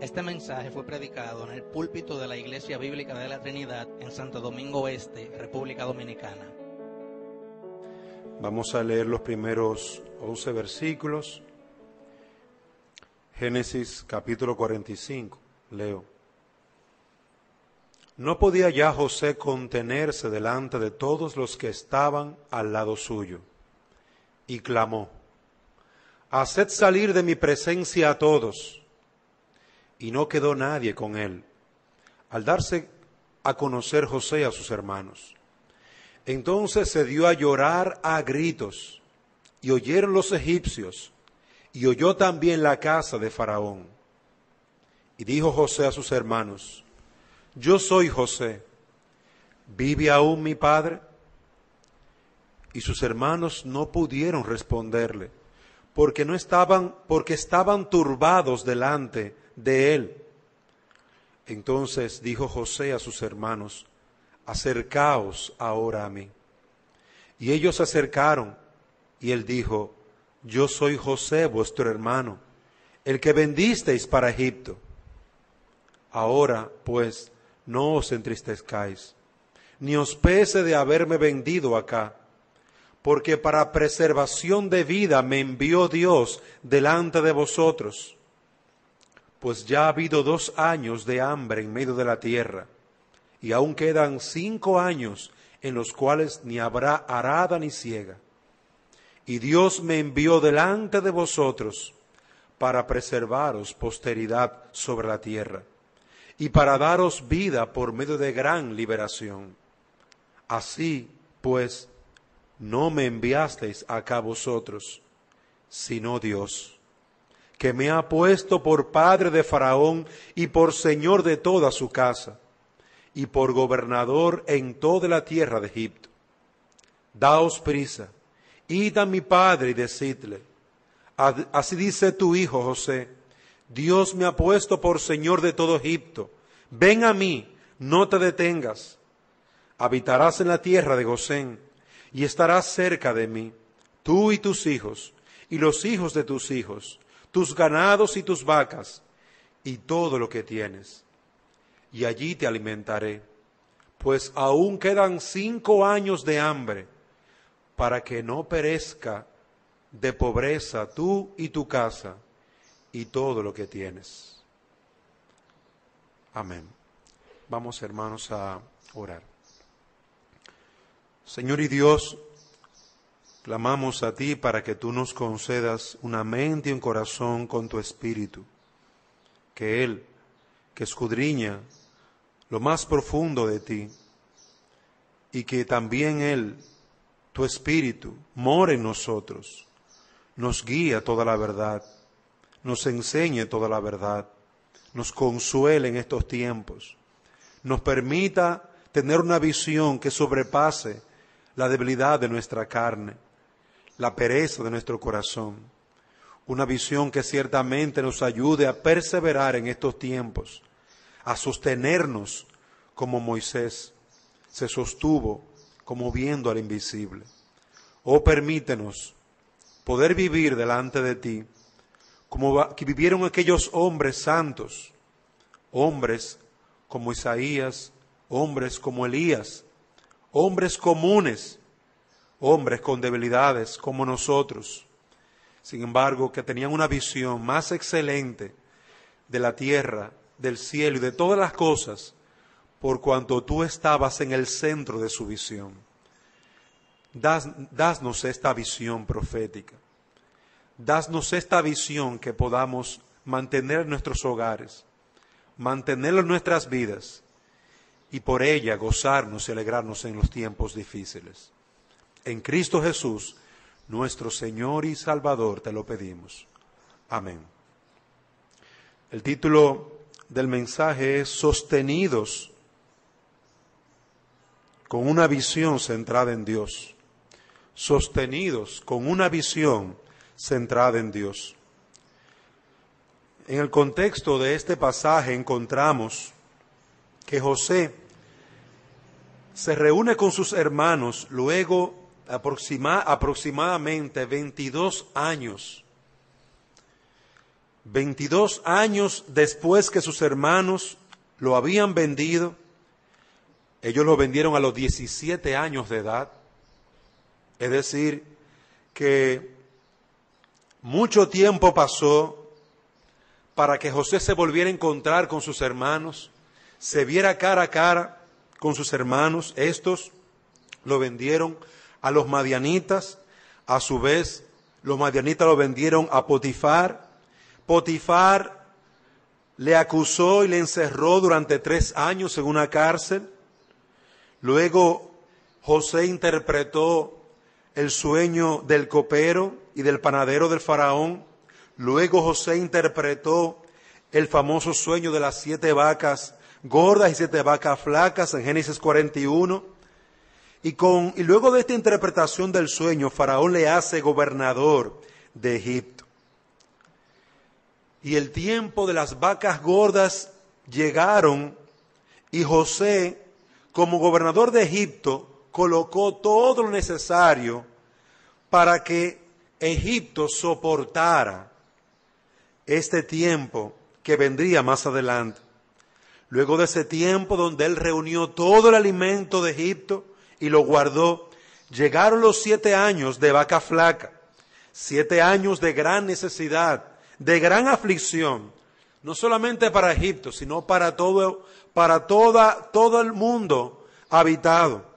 Este mensaje fue predicado en el púlpito de la Iglesia Bíblica de la Trinidad en Santo Domingo Este, República Dominicana. Vamos a leer los primeros 11 versículos. Génesis capítulo 45, leo. No podía ya José contenerse delante de todos los que estaban al lado suyo, y clamó: Haced salir de mi presencia a todos. Y no quedó nadie con él, al darse a conocer José a sus hermanos. Entonces se dio a llorar a gritos, y oyeron los egipcios, y oyó también la casa de Faraón. Y dijo José a sus hermanos: Yo soy José, ¿vive aún mi padre? Y sus hermanos no pudieron responderle, porque estaban turbados delante de él. Entonces dijo José a sus hermanos: Acercaos ahora a mí. Y ellos se acercaron, y él dijo: Yo soy José, vuestro hermano, el que vendisteis para Egipto. Ahora, pues, no os entristezcáis, ni os pese de haberme vendido acá, porque para preservación de vida me envió Dios delante de vosotros. Pues ya ha habido 2 años de hambre en medio de la tierra, y aún quedan 5 años en los cuales ni habrá arada ni siega. Y Dios me envió delante de vosotros para preservaros posteridad sobre la tierra, y para daros vida por medio de gran liberación. Así, pues, no me enviasteis acá vosotros, sino Dios, que me ha puesto por padre de Faraón y por señor de toda su casa, y por gobernador en toda la tierra de Egipto. Daos prisa, id a mi padre y decidle: Así dice tu hijo José, Dios me ha puesto por señor de todo Egipto. Ven a mí, no te detengas. Habitarás en la tierra de Gosén, y estarás cerca de mí, tú y tus hijos, y los hijos de tus hijos, tus ganados y tus vacas, y todo lo que tienes. Y allí te alimentaré, pues aún quedan 5 años de hambre, para que no perezca de pobreza tú y tu casa, y todo lo que tienes. Amén. Vamos, hermanos, a orar. Señor y Dios, clamamos a ti para que tú nos concedas una mente y un corazón con tu Espíritu, que Él, que escudriña lo más profundo de ti, y que también Él, tu Espíritu, more en nosotros, nos guíe a toda la verdad, nos enseñe toda la verdad, nos consuele en estos tiempos, nos permita tener una visión que sobrepase la debilidad de nuestra carne, la pereza de nuestro corazón, una visión que ciertamente nos ayude a perseverar en estos tiempos, a sostenernos como Moisés se sostuvo, como viendo al invisible. Oh, permítenos poder vivir delante de ti como que vivieron aquellos hombres santos, hombres como Isaías, hombres como Elías, hombres comunes, hombres con debilidades como nosotros, sin embargo, que tenían una visión más excelente de la tierra, del cielo y de todas las cosas, por cuanto tú estabas en el centro de su visión. Dasnos esta visión profética. Dasnos esta visión que podamos mantener en nuestros hogares, mantenerla en nuestras vidas, y por ella gozarnos y alegrarnos en los tiempos difíciles. En Cristo Jesús, nuestro Señor y Salvador, te lo pedimos. Amén. El título del mensaje es Sostenidos con una visión centrada en Dios. Sostenidos con una visión centrada en Dios. En el contexto de este pasaje encontramos que José se reúne con sus hermanos luego aproximadamente 22 años 22 años después que sus hermanos lo habían vendido, ellos lo vendieron a los 17 años de edad. Es decir, que mucho tiempo pasó para que José se volviera a encontrar con sus hermanos, se viera cara a cara con sus hermanos. Estos lo vendieron a los madianitas, a su vez los madianitas lo vendieron a Potifar. Potifar le acusó y le encerró durante 3 años en una cárcel. Luego José interpretó el sueño del copero y del panadero del faraón. Luego José interpretó el famoso sueño de las 7 vacas gordas y 7 vacas flacas en Génesis 41. Y luego de esta interpretación del sueño, Faraón le hace gobernador de Egipto. Y el tiempo de las vacas gordas llegaron y José, como gobernador de Egipto, colocó todo lo necesario para que Egipto soportara este tiempo que vendría más adelante. Luego de ese tiempo donde él reunió todo el alimento de Egipto y lo guardó, llegaron los 7 años de vaca flaca, 7 años de gran necesidad, de gran aflicción, no solamente para Egipto, sino para todo el mundo habitado.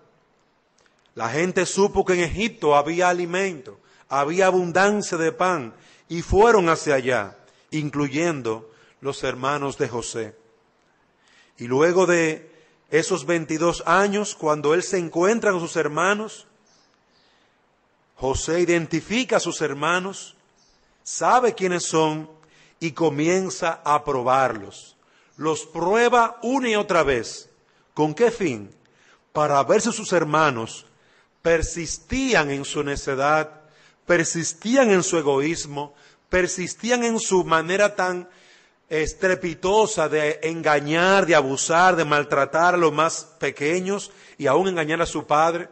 La gente supo que en Egipto había alimento, había abundancia de pan, y fueron hacia allá, incluyendo los hermanos de José. Y luego de esos 22 años, cuando él se encuentra con sus hermanos, José identifica a sus hermanos, sabe quiénes son y comienza a probarlos. Los prueba una y otra vez. ¿Con qué fin? Para ver si sus hermanos persistían en su necedad, persistían en su egoísmo, persistían en su manera tan estrepitosa de engañar, de abusar, de maltratar a los más pequeños y aún engañar a su padre.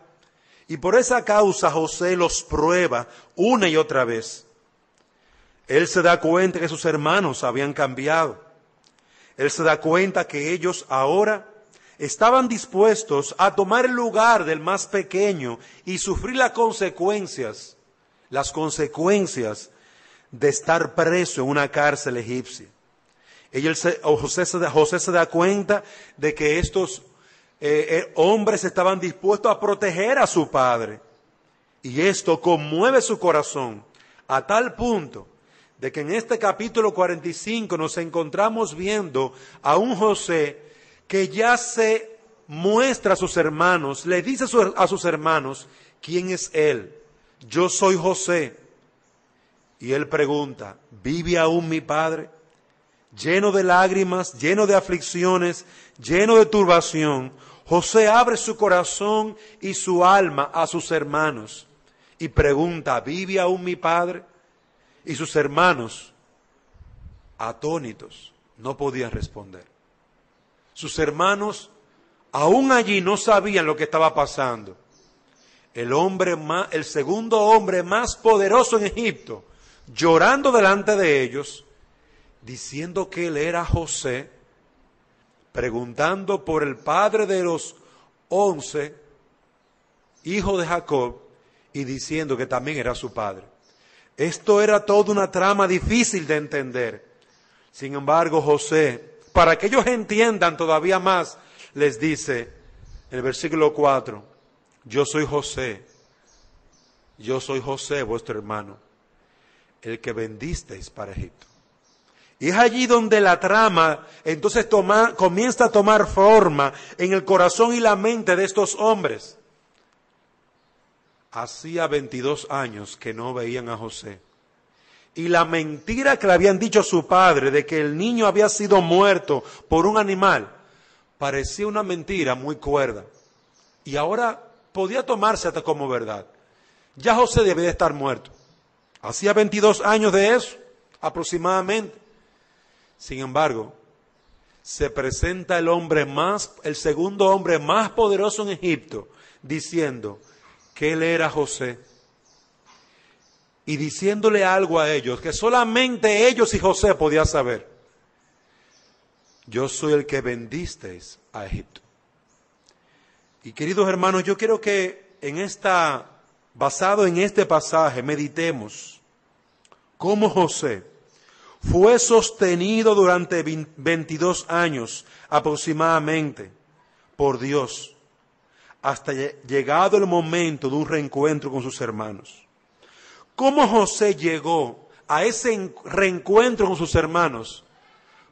Y por esa causa José los prueba una y otra vez. Él se da cuenta que sus hermanos habían cambiado. Él se da cuenta que ellos ahora estaban dispuestos a tomar el lugar del más pequeño y sufrir las consecuencias de estar preso en una cárcel egipcia. José se da cuenta de que estos hombres estaban dispuestos a proteger a su padre. Y esto conmueve su corazón a tal punto de que en este capítulo 45 nos encontramos viendo a un José que ya se muestra a sus hermanos, le dice a sus hermanos quién es él. Yo soy José. Y él pregunta, ¿vive aún mi padre? Lleno de lágrimas, lleno de aflicciones, lleno de turbación, José abre su corazón y su alma a sus hermanos y pregunta, ¿vive aún mi padre? Y sus hermanos, atónitos, no podían responder. Sus hermanos, aún allí, no sabían lo que estaba pasando. El segundo hombre más poderoso en Egipto, llorando delante de ellos, diciendo que él era José, preguntando por el padre de los 11 hijos de Jacob y diciendo que también era su padre. Esto era toda una trama difícil de entender. Sin embargo, José, para que ellos entiendan todavía más, les dice en el versículo 4, yo soy José, vuestro hermano, el que vendisteis para Egipto. Y es allí donde la trama entonces comienza a tomar forma en el corazón y la mente de estos hombres. Hacía 22 años que no veían a José. Y la mentira que le habían dicho a su padre de que el niño había sido muerto por un animal, parecía una mentira muy cuerda. Y ahora podía tomarse hasta como verdad. Ya José debía de estar muerto. Hacía 22 años de eso, aproximadamente. Sin embargo, se presenta el segundo hombre más poderoso en Egipto, diciendo que él era José. y diciéndole algo a ellos que solamente ellos y José podían saber. Yo soy el que bendisteis a Egipto. Y queridos hermanos, yo quiero que basado en este pasaje, meditemos cómo José fue sostenido durante 22 años aproximadamente por Dios, hasta llegado el momento de un reencuentro con sus hermanos. ¿Cómo José llegó a ese reencuentro con sus hermanos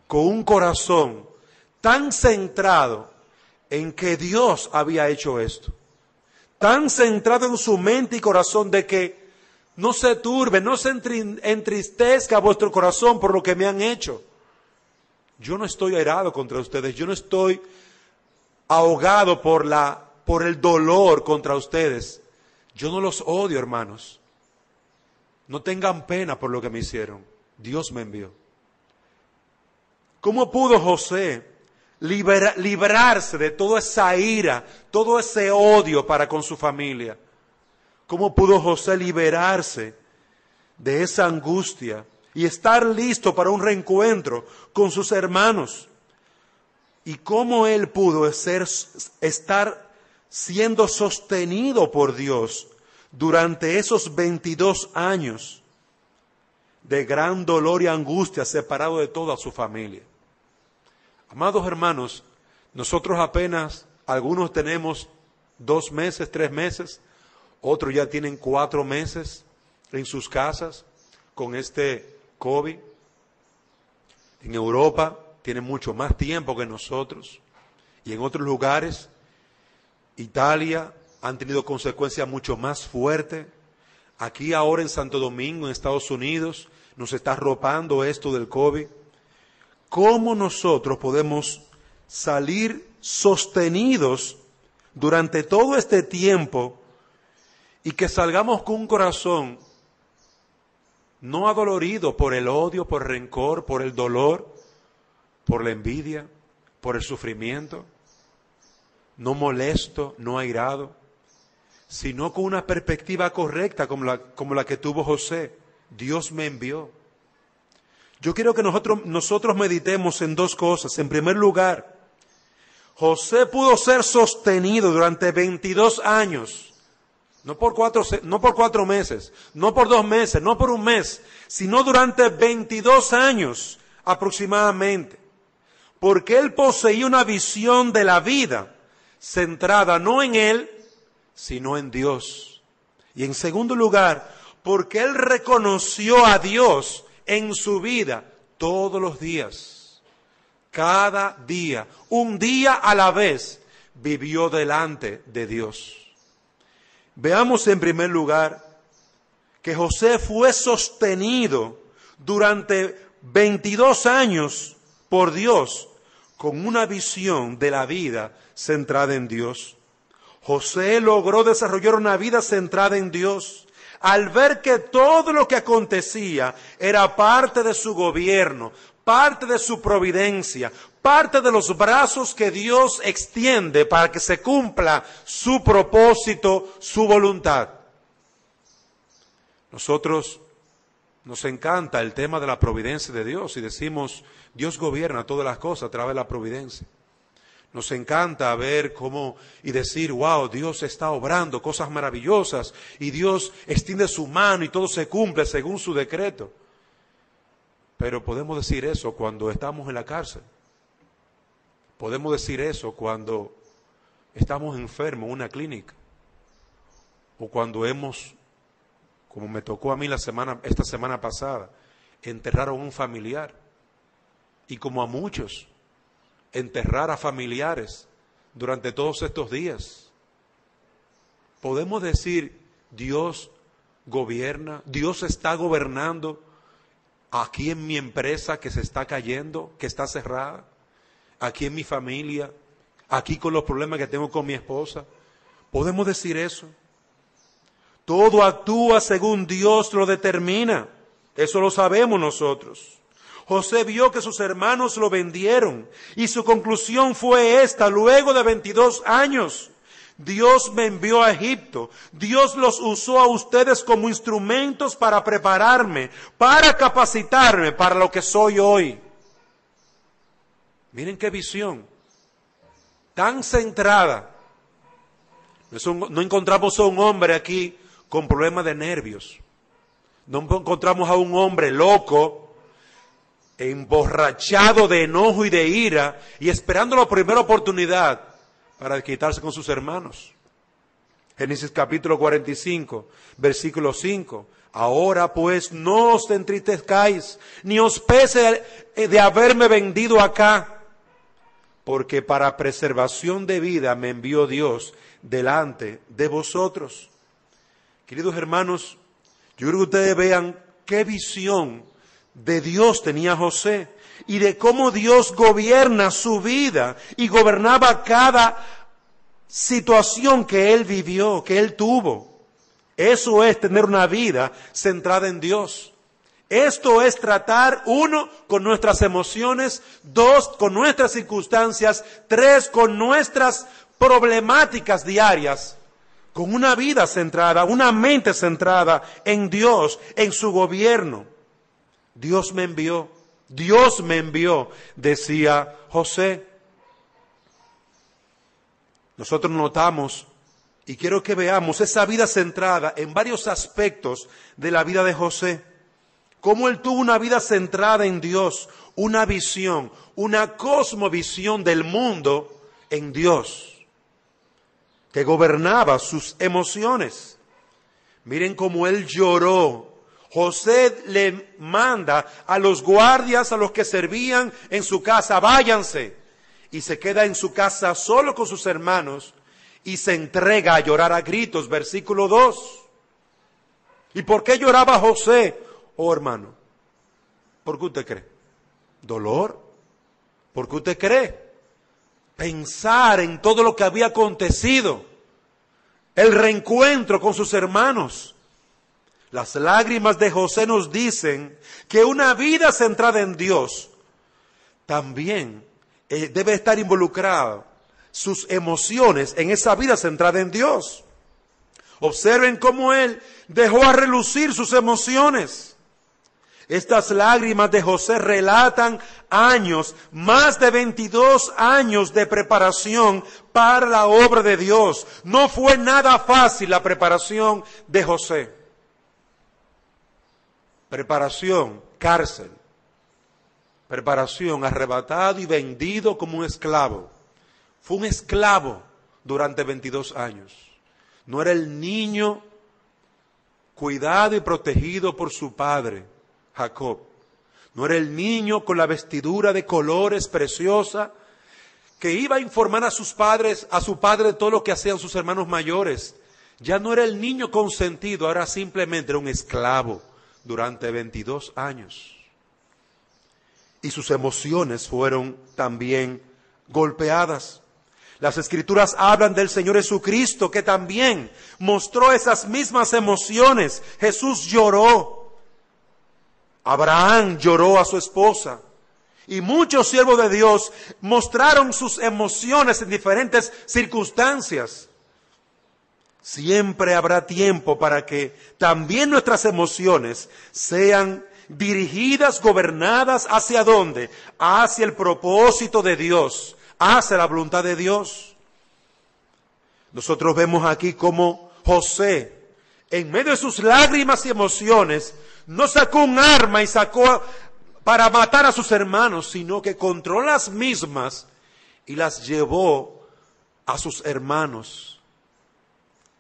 con un corazón tan centrado en que Dios había hecho esto? Tan centrado en su mente y corazón de que no se turbe, no se entristezca vuestro corazón por lo que me han hecho. Yo no estoy airado contra ustedes, yo no estoy ahogado por el dolor contra ustedes. Yo no los odio, hermanos. No tengan pena por lo que me hicieron. Dios me envió. ¿Cómo pudo José librarse de toda esa ira, todo ese odio para con su familia? ¿Cómo pudo José liberarse de esa angustia y estar listo para un reencuentro con sus hermanos? ¿Y cómo él pudo estar siendo sostenido por Dios durante esos 22 años de gran dolor y angustia, separado de toda su familia? Amados hermanos, nosotros apenas, algunos tenemos 2 meses, 3 meses, otros ya tienen 4 meses en sus casas con este COVID. En Europa tienen mucho más tiempo que nosotros, y en otros lugares, Italia, han tenido consecuencias mucho más fuertes. Aquí ahora en Santo Domingo, en Estados Unidos, nos está arropando esto del COVID. ¿Cómo nosotros podemos salir sostenidos durante todo este tiempo y que salgamos con un corazón no adolorido por el odio, por el rencor, por el dolor, por la envidia, por el sufrimiento, no molesto, no airado, sino con una perspectiva correcta como la que tuvo José? Dios me envió. Yo quiero que nosotros meditemos en 2 cosas. En primer lugar, José pudo ser sostenido durante 22 años, no por 4 meses, no por 2 meses, no por 1 mes, sino durante 22 años aproximadamente, porque él poseía una visión de la vida centrada no en él, sino en Dios. Y en segundo lugar, porque él reconoció a Dios en su vida todos los días, cada día, un día a la vez, vivió delante de Dios. Veamos en primer lugar que José fue sostenido durante 22 años por Dios con una visión de la vida centrada en Dios. José logró desarrollar una vida centrada en Dios al ver que todo lo que acontecía era parte de su gobierno, parte de su providencia, parte de los brazos que Dios extiende para que se cumpla su propósito, su voluntad. Nosotros nos encanta el tema de la providencia de Dios y decimos, Dios gobierna todas las cosas a través de la providencia. Nos encanta ver cómo y decir, wow, Dios está obrando cosas maravillosas y Dios extiende su mano y todo se cumple según su decreto. Pero podemos decir eso cuando estamos en la cárcel. Podemos decir eso cuando estamos enfermos en una clínica. O cuando como me tocó a mí esta semana pasada, enterrar a un familiar. Y como a muchos, enterrar a familiares durante todos estos días. Podemos decir, Dios gobierna, Dios está gobernando aquí en mi empresa que se está cayendo, que está cerrada, aquí en mi familia, aquí con los problemas que tengo con mi esposa. ¿Podemos decir eso? Todo actúa según Dios lo determina. Eso lo sabemos nosotros. José vio que sus hermanos lo vendieron y su conclusión fue esta: luego de 22 años, Dios me envió a Egipto. Dios los usó a ustedes como instrumentos para prepararme, para capacitarme para lo que soy hoy. Miren qué visión tan centrada. No encontramos a un hombre aquí con problemas de nervios. No encontramos a un hombre loco, emborrachado de enojo y de ira y esperando la primera oportunidad para quitarse con sus hermanos. Génesis capítulo 45, versículo 5. Ahora pues no os entristezcáis, ni os pese de haberme vendido acá, porque para preservación de vida me envió Dios delante de vosotros. Queridos hermanos, yo quiero que ustedes vean qué visión de Dios tenía José y de cómo Dios gobierna su vida y gobernaba cada situación que él vivió, que él tuvo. Eso es tener una vida centrada en Dios. Esto es tratar, 1, con nuestras emociones, 2, con nuestras circunstancias, 3, con nuestras problemáticas diarias, con una vida centrada, una mente centrada en Dios, en su gobierno. Dios me envió, decía José. Nosotros notamos, y quiero que veamos esa vida centrada en varios aspectos de la vida de José. Cómo él tuvo una vida centrada en Dios, una visión, una cosmovisión del mundo en Dios, que gobernaba sus emociones. Miren cómo él lloró. José le manda a los guardias, a los que servían en su casa, váyanse. Y se queda en su casa solo con sus hermanos y se entrega a llorar a gritos. Versículo 2. ¿Y por qué lloraba José? Oh, hermano, ¿por qué usted cree? ¿Dolor? ¿Por qué usted cree? Pensar en todo lo que había acontecido, el reencuentro con sus hermanos. Las lágrimas de José nos dicen que una vida centrada en Dios también debe estar involucrada sus emociones en esa vida centrada en Dios. Observen cómo él dejó a relucir sus emociones. Estas lágrimas de José relatan años, más de 22 años de preparación para la obra de Dios. No fue nada fácil la preparación de José. Preparación, cárcel. Preparación, arrebatado y vendido como un esclavo. Fue un esclavo durante 22 años. No era el niño cuidado y protegido por su padre, Jacob. No era el niño con la vestidura de colores preciosa que iba a informar a sus padres, a su padre de todo lo que hacían sus hermanos mayores. Ya no era el niño consentido, ahora simplemente era un esclavo durante 22 años. Y sus emociones fueron también golpeadas. Las Escrituras hablan del Señor Jesucristo, que también mostró esas mismas emociones. Jesús lloró. Abraham lloró a su esposa. Y muchos siervos de Dios mostraron sus emociones en diferentes circunstancias. Siempre habrá tiempo para que también nuestras emociones sean dirigidas, gobernadas, ¿hacia dónde? Hacia el propósito de Dios, hacia la voluntad de Dios. Nosotros vemos aquí cómo José, en medio de sus lágrimas y emociones, no sacó un arma y sacó para matar a sus hermanos, sino que controló las mismas y las llevó a sus hermanos.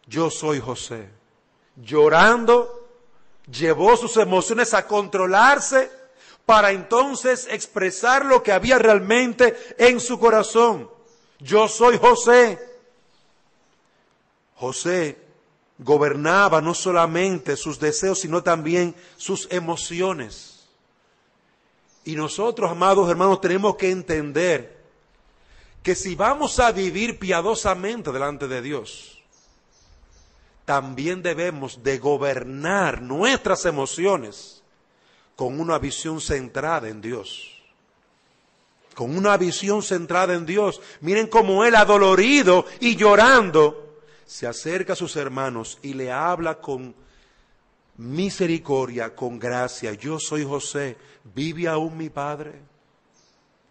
Yo soy José. Llorando, llevó sus emociones a controlarse para entonces expresar lo que había realmente en su corazón. Yo soy José. José gobernaba no solamente sus deseos, sino también sus emociones. Y nosotros, amados hermanos, tenemos que entender que si vamos a vivir piadosamente delante de Dios, también debemos de gobernar nuestras emociones con una visión centrada en Dios. Con una visión centrada en Dios. Miren cómo él, adolorido y llorando, se acerca a sus hermanos y le habla con misericordia, con gracia. Yo soy José, ¿vive aún mi padre?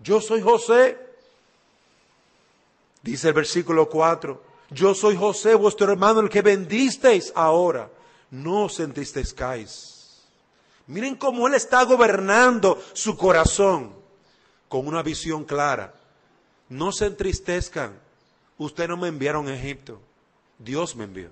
Yo soy José. Dice el versículo 4, yo soy José, vuestro hermano, el que vendisteis ahora. No os entristezcáis. Miren cómo él está gobernando su corazón con una visión clara. No se entristezcan. Ustedes no me enviaron a Egipto. Dios me envió.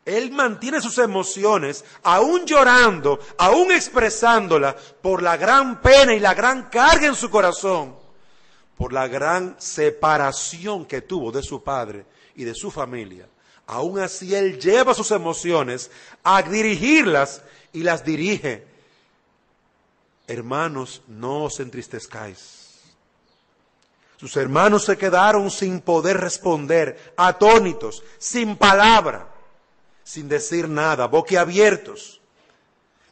Él mantiene sus emociones, aún llorando, aún expresándola por la gran pena y la gran carga en su corazón, por la gran separación que tuvo de su padre y de su familia. Aún así él lleva sus emociones a dirigirlas y las dirige. Hermanos, no os entristezcáis. Sus hermanos se quedaron sin poder responder, atónitos, sin palabra, sin decir nada, boquiabiertos.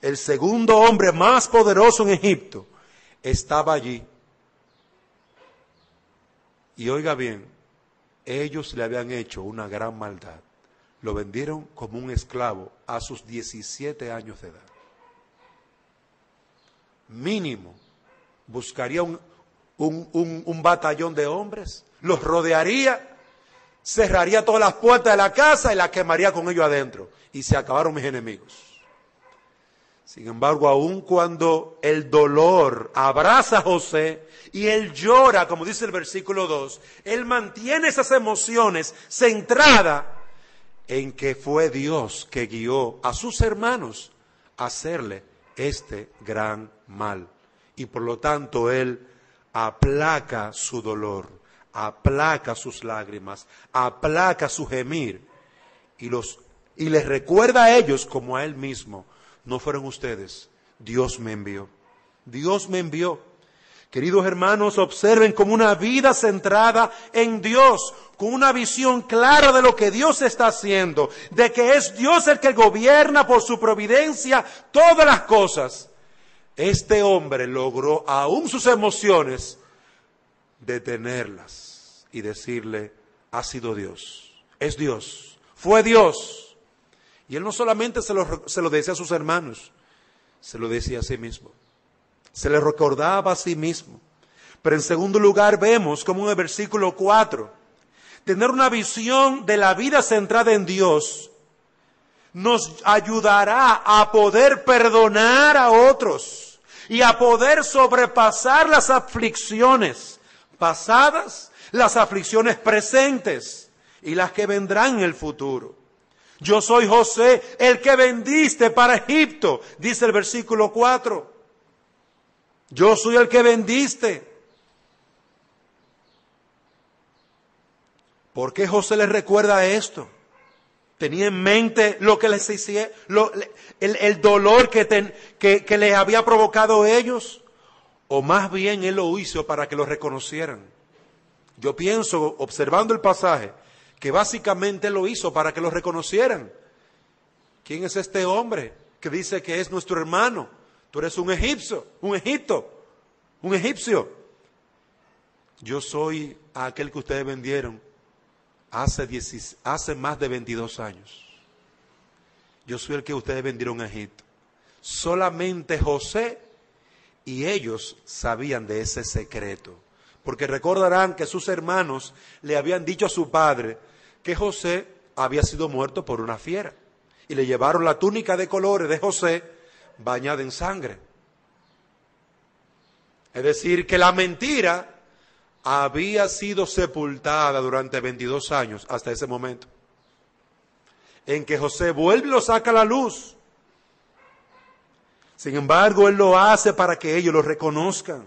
El segundo hombre más poderoso en Egipto estaba allí. Y oiga bien, ellos le habían hecho una gran maldad. Lo vendieron como un esclavo a sus 17 años de edad. Mínimo, buscaría un batallón de hombres, los rodearía, cerraría todas las puertas de la casa y la quemaría con ellos adentro. Y se acabaron mis enemigos. Sin embargo, aun cuando el dolor abraza a José y él llora, como dice el versículo 2, él mantiene esas emociones centradas en que fue Dios que guió a sus hermanos a hacerle este gran mal. Y por lo tanto él aplaca su dolor, aplaca sus lágrimas, aplaca su gemir y les recuerda a ellos como a él mismo: no fueron ustedes, Dios me envió. Dios me envió. Queridos hermanos, observen como una vida centrada en Dios, con una visión clara de lo que Dios está haciendo, de que es Dios el que gobierna por su providencia todas las cosas. Este hombre logró aún sus emociones detenerlas y decirle: ha sido Dios, es Dios, fue Dios. Y él no solamente se lo decía a sus hermanos, se lo decía a sí mismo. Se le recordaba a sí mismo. Pero en segundo lugar vemos como en el versículo 4, tener una visión de la vida centrada en Dios nos ayudará a poder perdonar a otros y a poder sobrepasar las aflicciones pasadas, las aflicciones presentes y las que vendrán en el futuro. Yo soy José, el que vendiste para Egipto, dice el versículo 4. Yo soy el que vendiste. ¿Por qué José les recuerda esto? ¿Tenía en mente lo que les hacía, el dolor que les había provocado ellos? ¿O más bien él lo hizo para que lo reconocieran? Yo pienso, observando el pasaje, que básicamente lo hizo para que lo reconocieran. ¿Quién es este hombre que dice que es nuestro hermano? Tú eres un egipcio, un egipcio. Yo soy aquel que ustedes vendieron hace más de 22 años. Yo soy el que ustedes vendieron a Egipto. Solamente José y ellos sabían de ese secreto. Porque recordarán que sus hermanos le habían dicho a su padre que José había sido muerto por una fiera. Y le llevaron la túnica de colores de José bañada en sangre. Es decir, que la mentira había sido sepultada durante 22 años hasta ese momento, en que José vuelve y lo saca a la luz. Sin embargo, él lo hace para que ellos lo reconozcan.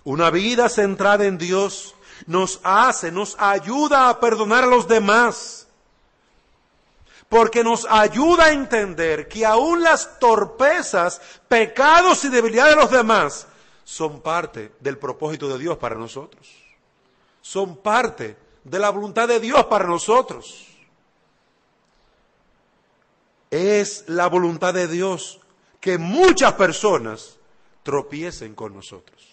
Una vida centrada en Dios nos ayuda a perdonar a los demás. Porque nos ayuda a entender que aún las torpezas, pecados y debilidades de los demás son parte del propósito de Dios para nosotros. Son parte de la voluntad de Dios para nosotros. Es la voluntad de Dios que muchas personas tropiecen con nosotros.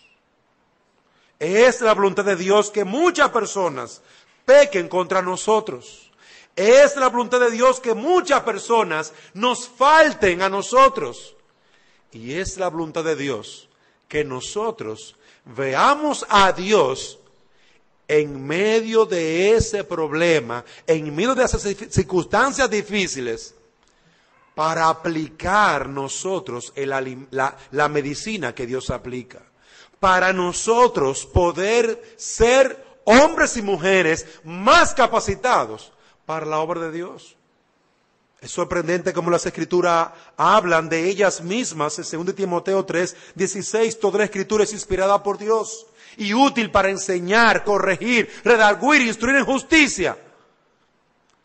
Es la voluntad de Dios que muchas personas pequen contra nosotros. Es la voluntad de Dios que muchas personas nos falten a nosotros. Y es la voluntad de Dios que nosotros veamos a Dios en medio de ese problema, en medio de esas circunstancias difíciles, para aplicar nosotros la medicina que Dios aplica. Para nosotros poder ser hombres y mujeres más capacitados para la obra de Dios. Es sorprendente cómo las Escrituras hablan de ellas mismas. En 2 Timoteo 3:16, toda la Escritura es inspirada por Dios y útil para enseñar, corregir, redarguir, instruir en justicia.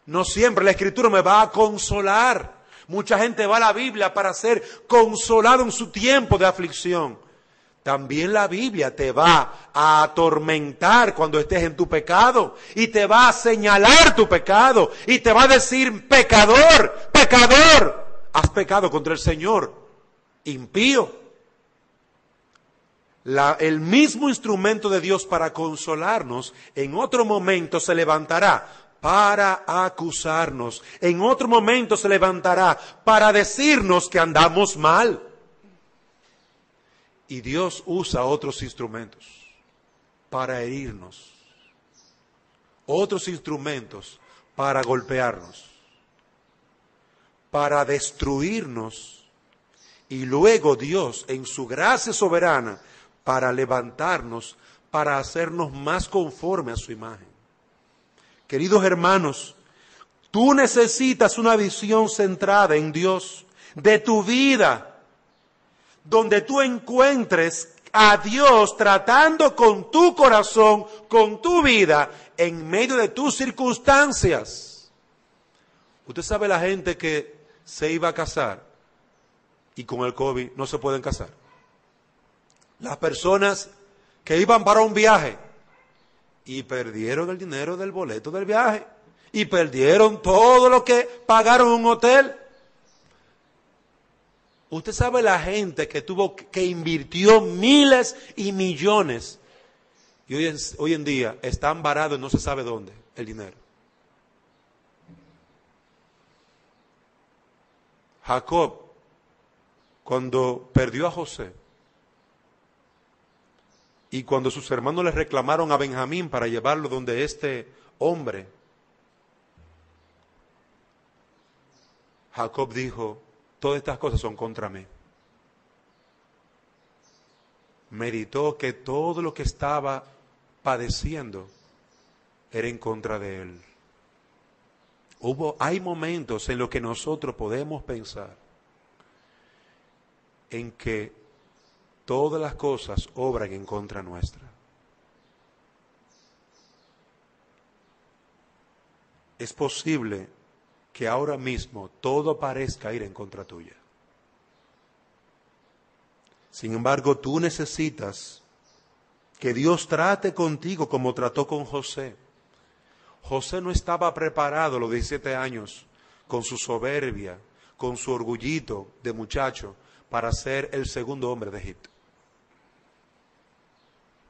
No siempre la Escritura me va a consolar. Mucha gente va a la Biblia para ser consolado en su tiempo de aflicción. También la Biblia te va a atormentar cuando estés en tu pecado y te va a señalar tu pecado y te va a decir: pecador, pecador, has pecado contra el Señor, impío. El mismo instrumento de Dios para consolarnos en otro momento se levantará para acusarnos, en otro momento se levantará para decirnos que andamos mal. Y Dios usa otros instrumentos para herirnos, otros instrumentos para golpearnos, para destruirnos, y luego Dios, en su gracia soberana, para levantarnos, para hacernos más conforme a su imagen. Queridos hermanos, tú necesitas una visión centrada en Dios de tu vida, donde tú encuentres a Dios tratando con tu corazón, con tu vida, en medio de tus circunstancias. Usted sabe la gente que se iba a casar y con el COVID no se pueden casar. Las personas que iban para un viaje y perdieron el dinero del boleto del viaje y perdieron todo lo que pagaron en un hotel. Usted sabe la gente que invirtió miles y millones y hoy en día están varados y no se sabe dónde el dinero. Jacob, cuando perdió a José y cuando sus hermanos le reclamaron a Benjamín para llevarlo donde este hombre, Jacob dijo: todas estas cosas son contra mí. Meditó que todo lo que estaba padeciendo era en contra de él. Hay momentos en los que nosotros podemos pensar en que todas las cosas obran en contra nuestra. Es posible que ahora mismo todo parezca ir en contra tuya. Sin embargo, tú necesitas que Dios trate contigo como trató con José. José no estaba preparado a los 17 años, con su soberbia, con su orgullito de muchacho, para ser el segundo hombre de Egipto.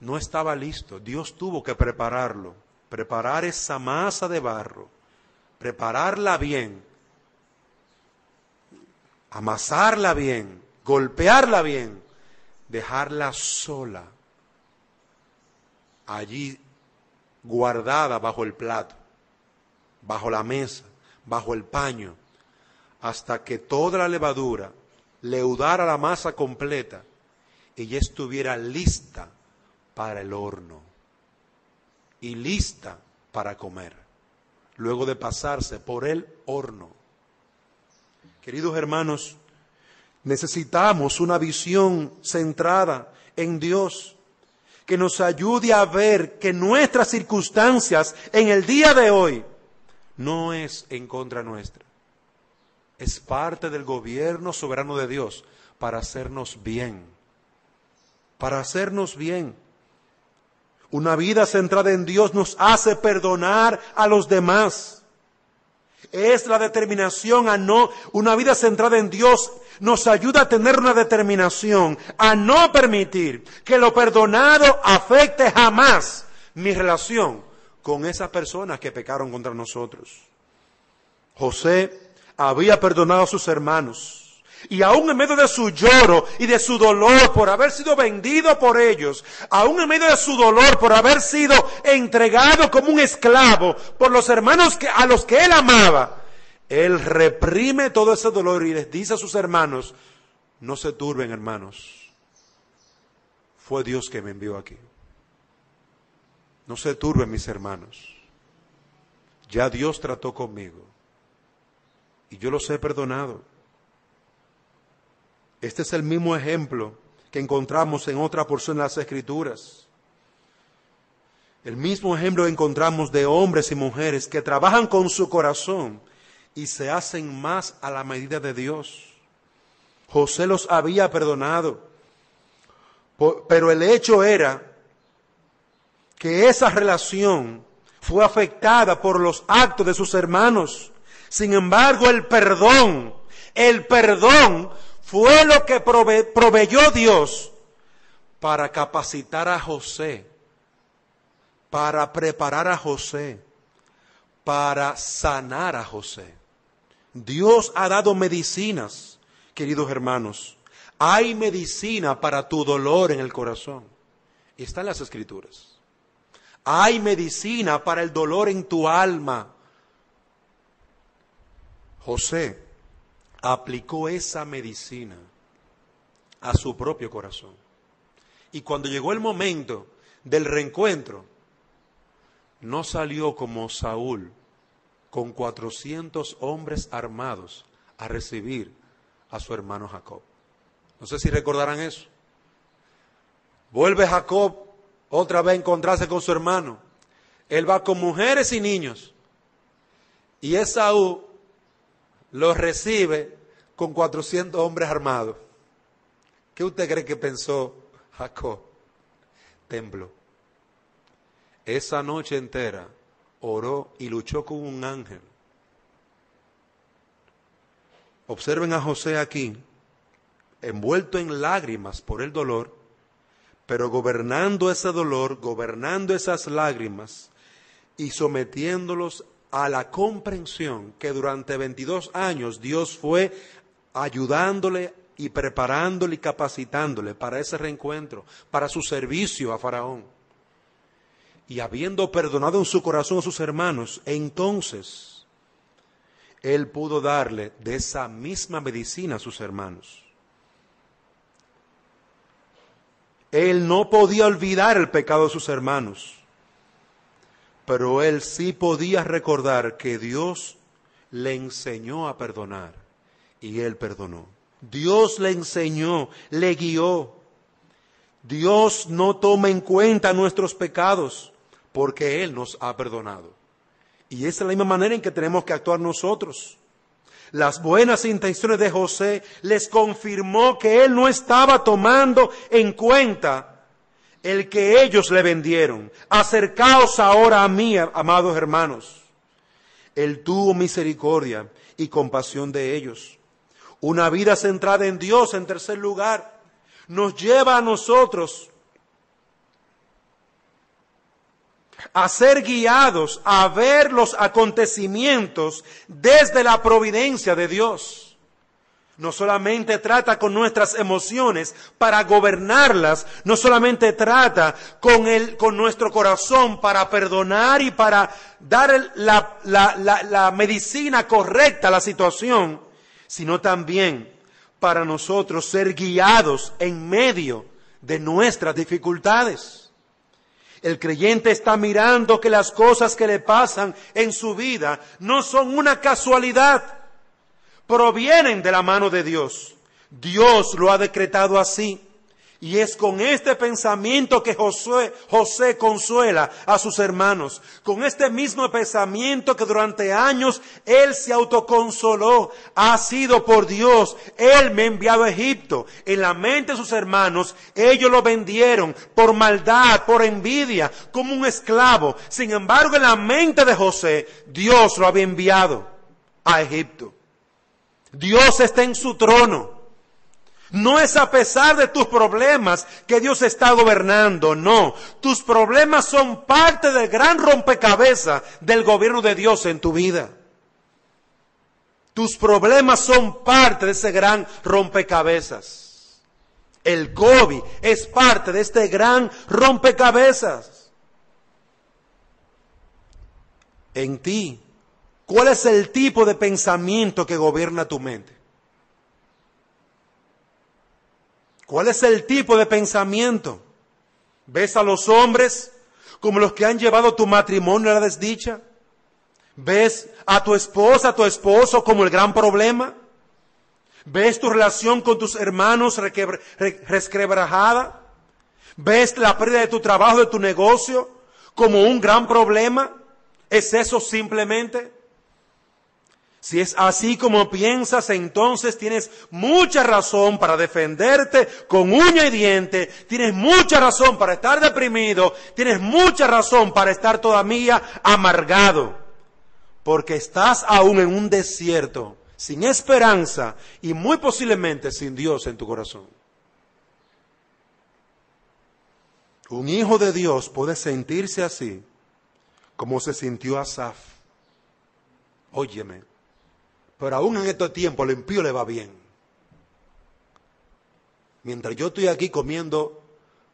No estaba listo. Dios tuvo que prepararlo, preparar esa masa de barro, prepararla bien, amasarla bien, golpearla bien, dejarla sola, allí guardada bajo el plato, bajo la mesa, bajo el paño, hasta que toda la levadura leudara la masa completa y ya estuviera lista para el horno y lista para comer, luego de pasarse por el horno. Queridos hermanos, necesitamos una visión centrada en Dios, que nos ayude a ver que nuestras circunstancias en el día de hoy no es en contra nuestra. Es parte del gobierno soberano de Dios para hacernos bien. Para hacernos bien. Una vida centrada en Dios nos hace perdonar a los demás. Es la determinación a no, una vida centrada en Dios nos ayuda a tener una determinación a no permitir que lo perdonado afecte jamás mi relación con esas personas que pecaron contra nosotros. José había perdonado a sus hermanos, y aún en medio de su lloro y de su dolor por haber sido vendido por ellos, aún en medio de su dolor por haber sido entregado como un esclavo por los hermanos a los que él amaba, él reprime todo ese dolor y les dice a sus hermanos: no se turben, hermanos, fue Dios que me envió aquí. No se turben, mis hermanos, ya Dios trató conmigo y yo los he perdonado. Este es el mismo ejemplo que encontramos en otra porción de las Escrituras. El mismo ejemplo que encontramos de hombres y mujeres que trabajan con su corazón y se hacen más a la medida de Dios. José los había perdonado, pero el hecho era que esa relación fue afectada por los actos de sus hermanos. Sin embargo, el perdón fue lo que proveyó Dios para capacitar a José, para preparar a José, para sanar a José. Dios ha dado medicinas, queridos hermanos. Hay medicina para tu dolor en el corazón. Y está en las Escrituras. Hay medicina para el dolor en tu alma. José aplicó esa medicina a su propio corazón. Y cuando llegó el momento del reencuentro, no salió como Saúl con 400 hombres armados a recibir a su hermano Jacob. No sé si recordarán eso. Vuelve Jacob otra vez a encontrarse con su hermano. Él va con mujeres y niños. Y Esaú los recibe con 400 hombres armados. ¿Qué usted cree que pensó Jacob? Tembló. Esa noche entera oró y luchó con un ángel. Observen a José aquí, envuelto en lágrimas por el dolor, pero gobernando ese dolor, gobernando esas lágrimas y sometiéndolos a la comprensión que durante 22 años Dios fue ayudándole y preparándole y capacitándole para ese reencuentro, para su servicio a Faraón. Y habiendo perdonado en su corazón a sus hermanos, entonces él pudo darle de esa misma medicina a sus hermanos. Él no podía olvidar el pecado de sus hermanos, pero él sí podía recordar que Dios le enseñó a perdonar y él perdonó. Dios le enseñó, le guió. Dios no toma en cuenta nuestros pecados porque Él nos ha perdonado. Y esa es la misma manera en que tenemos que actuar nosotros. Las buenas intenciones de José les confirmó que él no estaba tomando en cuenta el que ellos le vendieron. Acercaos ahora a mí, amados hermanos. Él tuvo misericordia y compasión de ellos. Una vida centrada en Dios, en tercer lugar, nos lleva a nosotros a ser guiados a ver los acontecimientos desde la providencia de Dios. No solamente trata con nuestras emociones para gobernarlas, no solamente trata con nuestro corazón para perdonar y para dar la medicina correcta a la situación, sino también para nosotros ser guiados en medio de nuestras dificultades. El creyente está mirando que las cosas que le pasan en su vida no son una casualidad, provienen de la mano de Dios. Dios lo ha decretado así. Y es con este pensamiento que José consuela a sus hermanos. Con este mismo pensamiento que durante años él se autoconsoló. Ha sido por Dios. Él me ha enviado a Egipto. En la mente de sus hermanos, ellos lo vendieron por maldad, por envidia, como un esclavo. Sin embargo, en la mente de José, Dios lo había enviado a Egipto. Dios está en su trono. No es a pesar de tus problemas que Dios está gobernando, no. Tus problemas son parte del gran rompecabezas del gobierno de Dios en tu vida. Tus problemas son parte de ese gran rompecabezas. El COVID es parte de este gran rompecabezas. En ti, ¿cuál es el tipo de pensamiento que gobierna tu mente? ¿Cuál es el tipo de pensamiento? ¿Ves a los hombres como los que han llevado tu matrimonio a la desdicha? ¿Ves a tu esposa, a tu esposo como el gran problema? ¿Ves tu relación con tus hermanos resquebrajada? ¿Ves la pérdida de tu trabajo, de tu negocio como un gran problema? ¿Es eso simplemente? Si es así como piensas, entonces tienes mucha razón para defenderte con uña y diente, tienes mucha razón para estar deprimido, tienes mucha razón para estar todavía amargado, porque estás aún en un desierto, sin esperanza y muy posiblemente sin Dios en tu corazón. Un hijo de Dios puede sentirse así, como se sintió Asaf. Óyeme. Pero aún en estos tiempos al impío le va bien. Mientras yo estoy aquí comiendo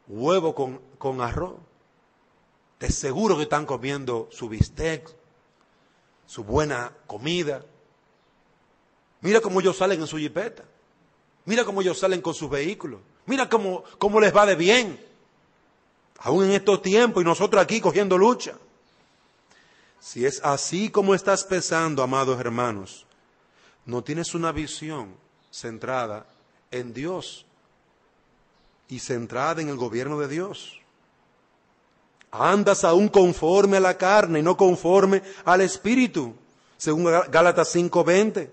huevo con arroz, te seguro que están comiendo su bistec, su buena comida. Mira cómo ellos salen en su jipeta. Mira cómo ellos salen con sus vehículos. Mira cómo les va de bien. Aún en estos tiempos y nosotros aquí cogiendo lucha. Si es así como estás pensando, amados hermanos, no tienes una visión centrada en Dios y centrada en el gobierno de Dios. Andas aún conforme a la carne y no conforme al Espíritu, según Gálatas 5:20.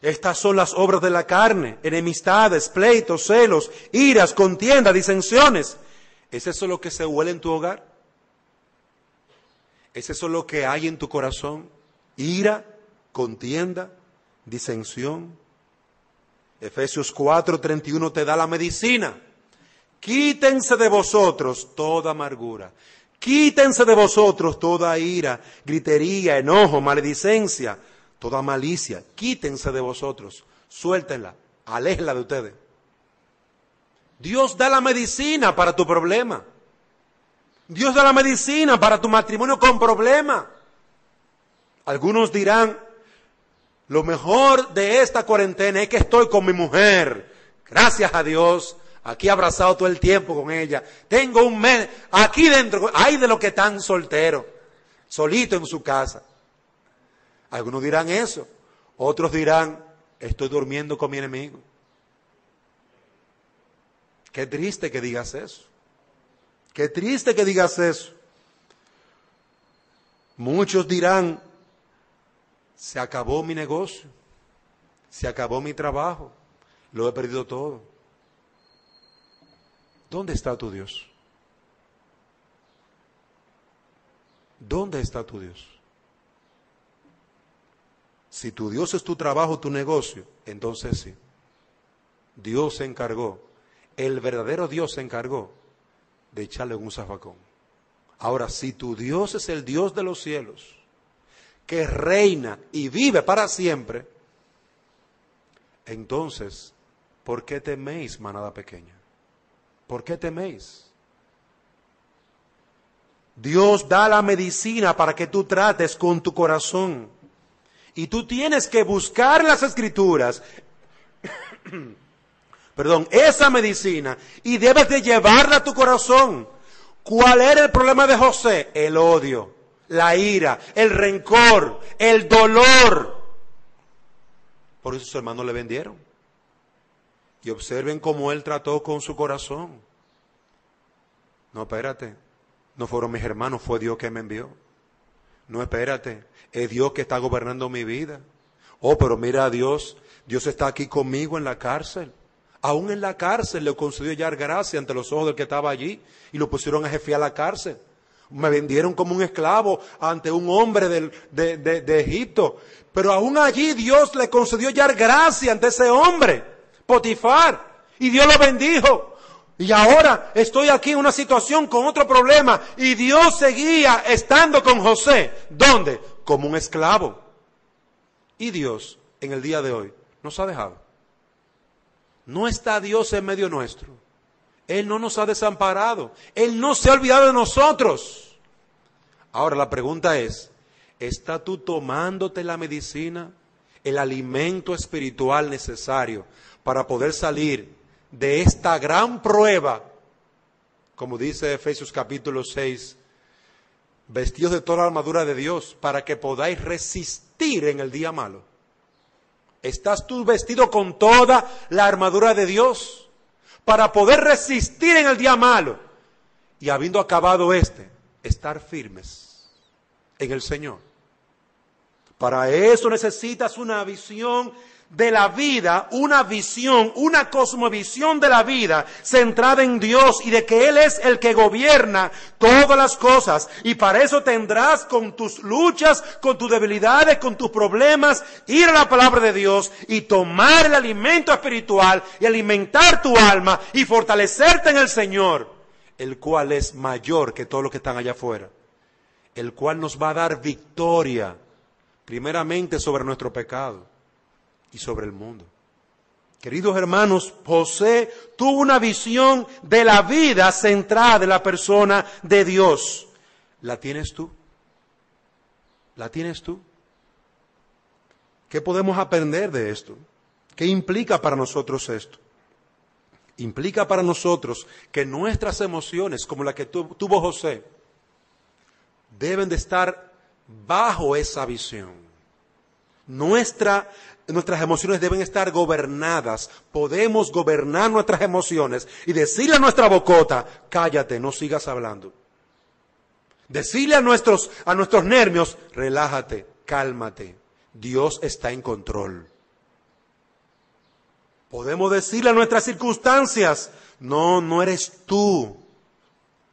Estas son las obras de la carne: enemistades, pleitos, celos, iras, contiendas, disensiones. ¿Es eso lo que se huele en tu hogar? ¿Es eso lo que hay en tu corazón? Ira, contienda, disensión. Efesios 4:31 te da la medicina. Quítense de vosotros toda amargura. Quítense de vosotros toda ira, gritería, enojo, maledicencia, toda malicia. Quítense de vosotros. Suéltenla, aléjenla de ustedes. Dios da la medicina para tu problema. Dios da la medicina para tu matrimonio con problema. Algunos dirán, lo mejor de esta cuarentena es que estoy con mi mujer. Gracias a Dios, aquí abrazado todo el tiempo con ella. Tengo un mes, aquí dentro, hay de los que están solteros, solitos en su casa. Algunos dirán eso. Otros dirán, estoy durmiendo con mi enemigo. Qué triste que digas eso. Qué triste que digas eso. Muchos dirán, se acabó mi negocio, se acabó mi trabajo, lo he perdido todo. ¿Dónde está tu Dios? ¿Dónde está tu Dios? Si tu Dios es tu trabajo, tu negocio, entonces sí. Dios se encargó, el verdadero Dios se encargó de echarle un zafacón. Ahora, si tu Dios es el Dios de los cielos, que reina y vive para siempre, entonces, ¿por qué teméis, manada pequeña? ¿Por qué teméis? Dios da la medicina para que tú trates con tu corazón. Y tú tienes que buscar las Escrituras, esa medicina, y debes de llevarla a tu corazón. ¿Cuál era el problema de José? El odio, la ira, el rencor, el dolor. Por eso sus hermanos le vendieron. Y observen cómo él trató con su corazón. No, espérate, no fueron mis hermanos, fue Dios que me envió. No, espérate, es Dios que está gobernando mi vida. Oh, pero mira a Dios, Dios está aquí conmigo en la cárcel. Aún en la cárcel le concedió hallar gracia ante los ojos del que estaba allí y lo pusieron a jefear la cárcel. Me vendieron como un esclavo ante un hombre de Egipto. Pero aún allí Dios le concedió hallar gracia ante ese hombre. Potifar. Y Dios lo bendijo. Y ahora estoy aquí en una situación con otro problema. Y Dios seguía estando con José. ¿Dónde? Como un esclavo. Y Dios, en el día de hoy, nos ha dejado. No está Dios en medio nuestro. Él no nos ha desamparado. Él no se ha olvidado de nosotros. Ahora la pregunta es, ¿estás tú tomándote la medicina, el alimento espiritual necesario para poder salir de esta gran prueba? Como dice Efesios capítulo 6, vestidos de toda la armadura de Dios para que podáis resistir en el día malo. ¿Estás tú vestido con toda la armadura de Dios para poder resistir en el día malo? Y habiendo acabado estar firmes en el Señor. Para eso necesitas una visión de la vida, una visión, una cosmovisión de la vida centrada en Dios y de que Él es el que gobierna todas las cosas. Y para eso tendrás con tus luchas, con tus debilidades, con tus problemas, ir a la palabra de Dios y tomar el alimento espiritual y alimentar tu alma y fortalecerte en el Señor, el cual es mayor que todos los que están allá afuera, el cual nos va a dar victoria primeramente sobre nuestro pecado y sobre el mundo. Queridos hermanos, José tuvo una visión de la vida centrada en la persona de Dios. ¿La tienes tú? ¿La tienes tú? ¿Qué podemos aprender de esto? ¿Qué implica para nosotros esto? Implica para nosotros que nuestras emociones, como la que tuvo José, deben de estar bajo esa visión. Nuestras emociones deben estar gobernadas. Podemos gobernar nuestras emociones y decirle a nuestra bocota, cállate, no sigas hablando. Decirle a nuestros nervios, relájate, cálmate, Dios está en control. Podemos decirle a nuestras circunstancias, no eres tú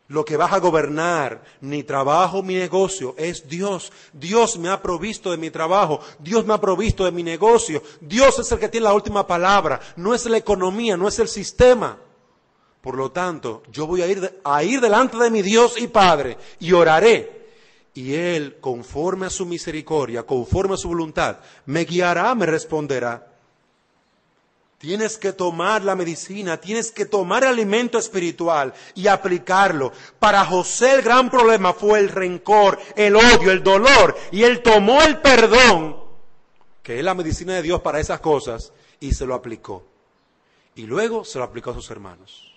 lo que vas a gobernar, ni trabajo, mi negocio, es Dios. Dios me ha provisto de mi trabajo, Dios me ha provisto de mi negocio, Dios es el que tiene la última palabra, no es la economía, no es el sistema. Por lo tanto, yo voy a ir delante de mi Dios y Padre y oraré. Y Él, conforme a su misericordia, conforme a su voluntad, me guiará, me responderá. Tienes que tomar la medicina, tienes que tomar el alimento espiritual y aplicarlo. Para José el gran problema fue el rencor, el odio, el dolor. Y él tomó el perdón, que es la medicina de Dios para esas cosas, y se lo aplicó. Y luego se lo aplicó a sus hermanos.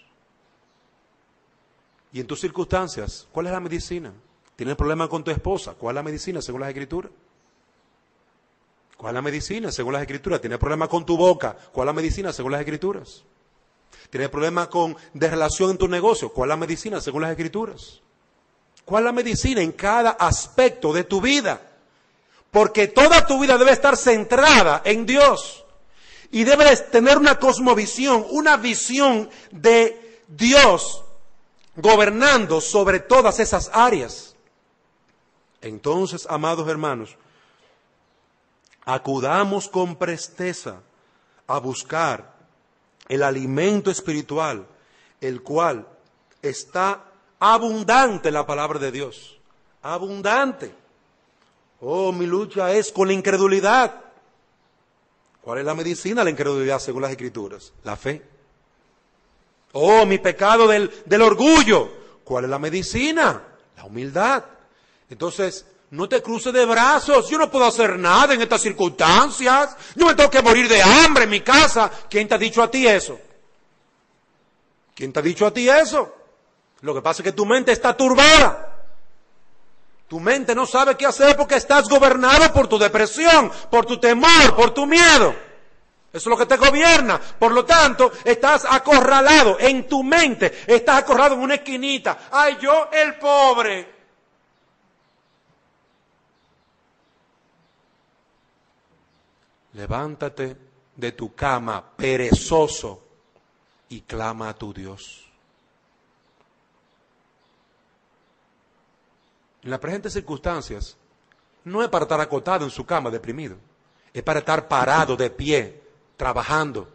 Y en tus circunstancias, ¿cuál es la medicina? ¿Tienes problema con tu esposa? ¿Cuál es la medicina según las Escrituras? ¿Cuál es la medicina según las Escrituras? ¿Tienes problema con tu boca? ¿Cuál es la medicina según las Escrituras? ¿Tienes problema de relación en tu negocio? ¿Cuál es la medicina según las Escrituras? ¿Cuál es la medicina en cada aspecto de tu vida? Porque toda tu vida debe estar centrada en Dios. Y debes tener una cosmovisión, una visión de Dios gobernando sobre todas esas áreas. Entonces, amados hermanos, acudamos con presteza a buscar el alimento espiritual, el cual está abundante en la palabra de Dios. Abundante. Oh, mi lucha es con la incredulidad. ¿Cuál es la medicina de la incredulidad según las Escrituras? La fe. Oh, mi pecado del orgullo. ¿Cuál es la medicina? La humildad. Entonces, no te cruces de brazos. Yo no puedo hacer nada en estas circunstancias. Yo me tengo que morir de hambre en mi casa. ¿Quién te ha dicho a ti eso? ¿Quién te ha dicho a ti eso? Lo que pasa es que tu mente está turbada. Tu mente no sabe qué hacer porque estás gobernado por tu depresión, por tu temor, por tu miedo. Eso es lo que te gobierna. Por lo tanto, estás acorralado en tu mente. Estás acorralado en una esquinita. ¡Ay, yo el pobre! Levántate de tu cama, perezoso, y clama a tu Dios. En las presentes circunstancias, no es para estar acostado en su cama deprimido, es para estar parado de pie, trabajando.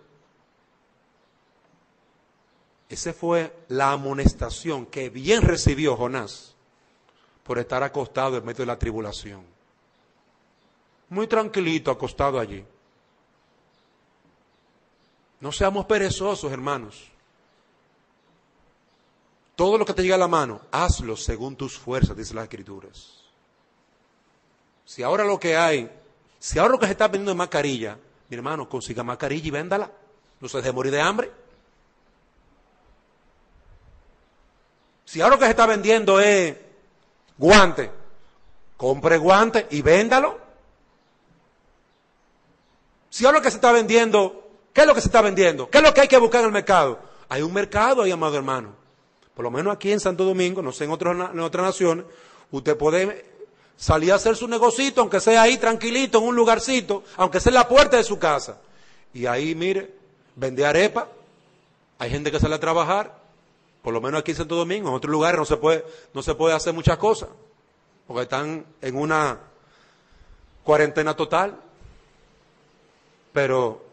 Esa fue la amonestación que bien recibió Jonás por estar acostado en medio de la tribulación. Muy tranquilito, acostado allí. No seamos perezosos, hermanos. Todo lo que te llegue a la mano, hazlo según tus fuerzas, dicen las Escrituras. Si ahora lo que se está vendiendo es mascarilla, mi hermano, consiga mascarilla y véndala. No se deje morir de hambre. Si ahora lo que se está vendiendo es guante, compre guante y véndalo. Si ahora lo que se está vendiendo, ¿qué es lo que se está vendiendo? ¿Qué es lo que hay que buscar en el mercado? Hay un mercado ahí, amado hermano. Por lo menos aquí en Santo Domingo, no sé en otras naciones, usted puede salir a hacer su negocito, aunque sea ahí tranquilito, en un lugarcito, aunque sea en la puerta de su casa. Y ahí, mire, vende arepa. Hay gente que sale a trabajar, por lo menos aquí en Santo Domingo. En otros lugares no se puede hacer muchas cosas, porque están en una cuarentena total. Pero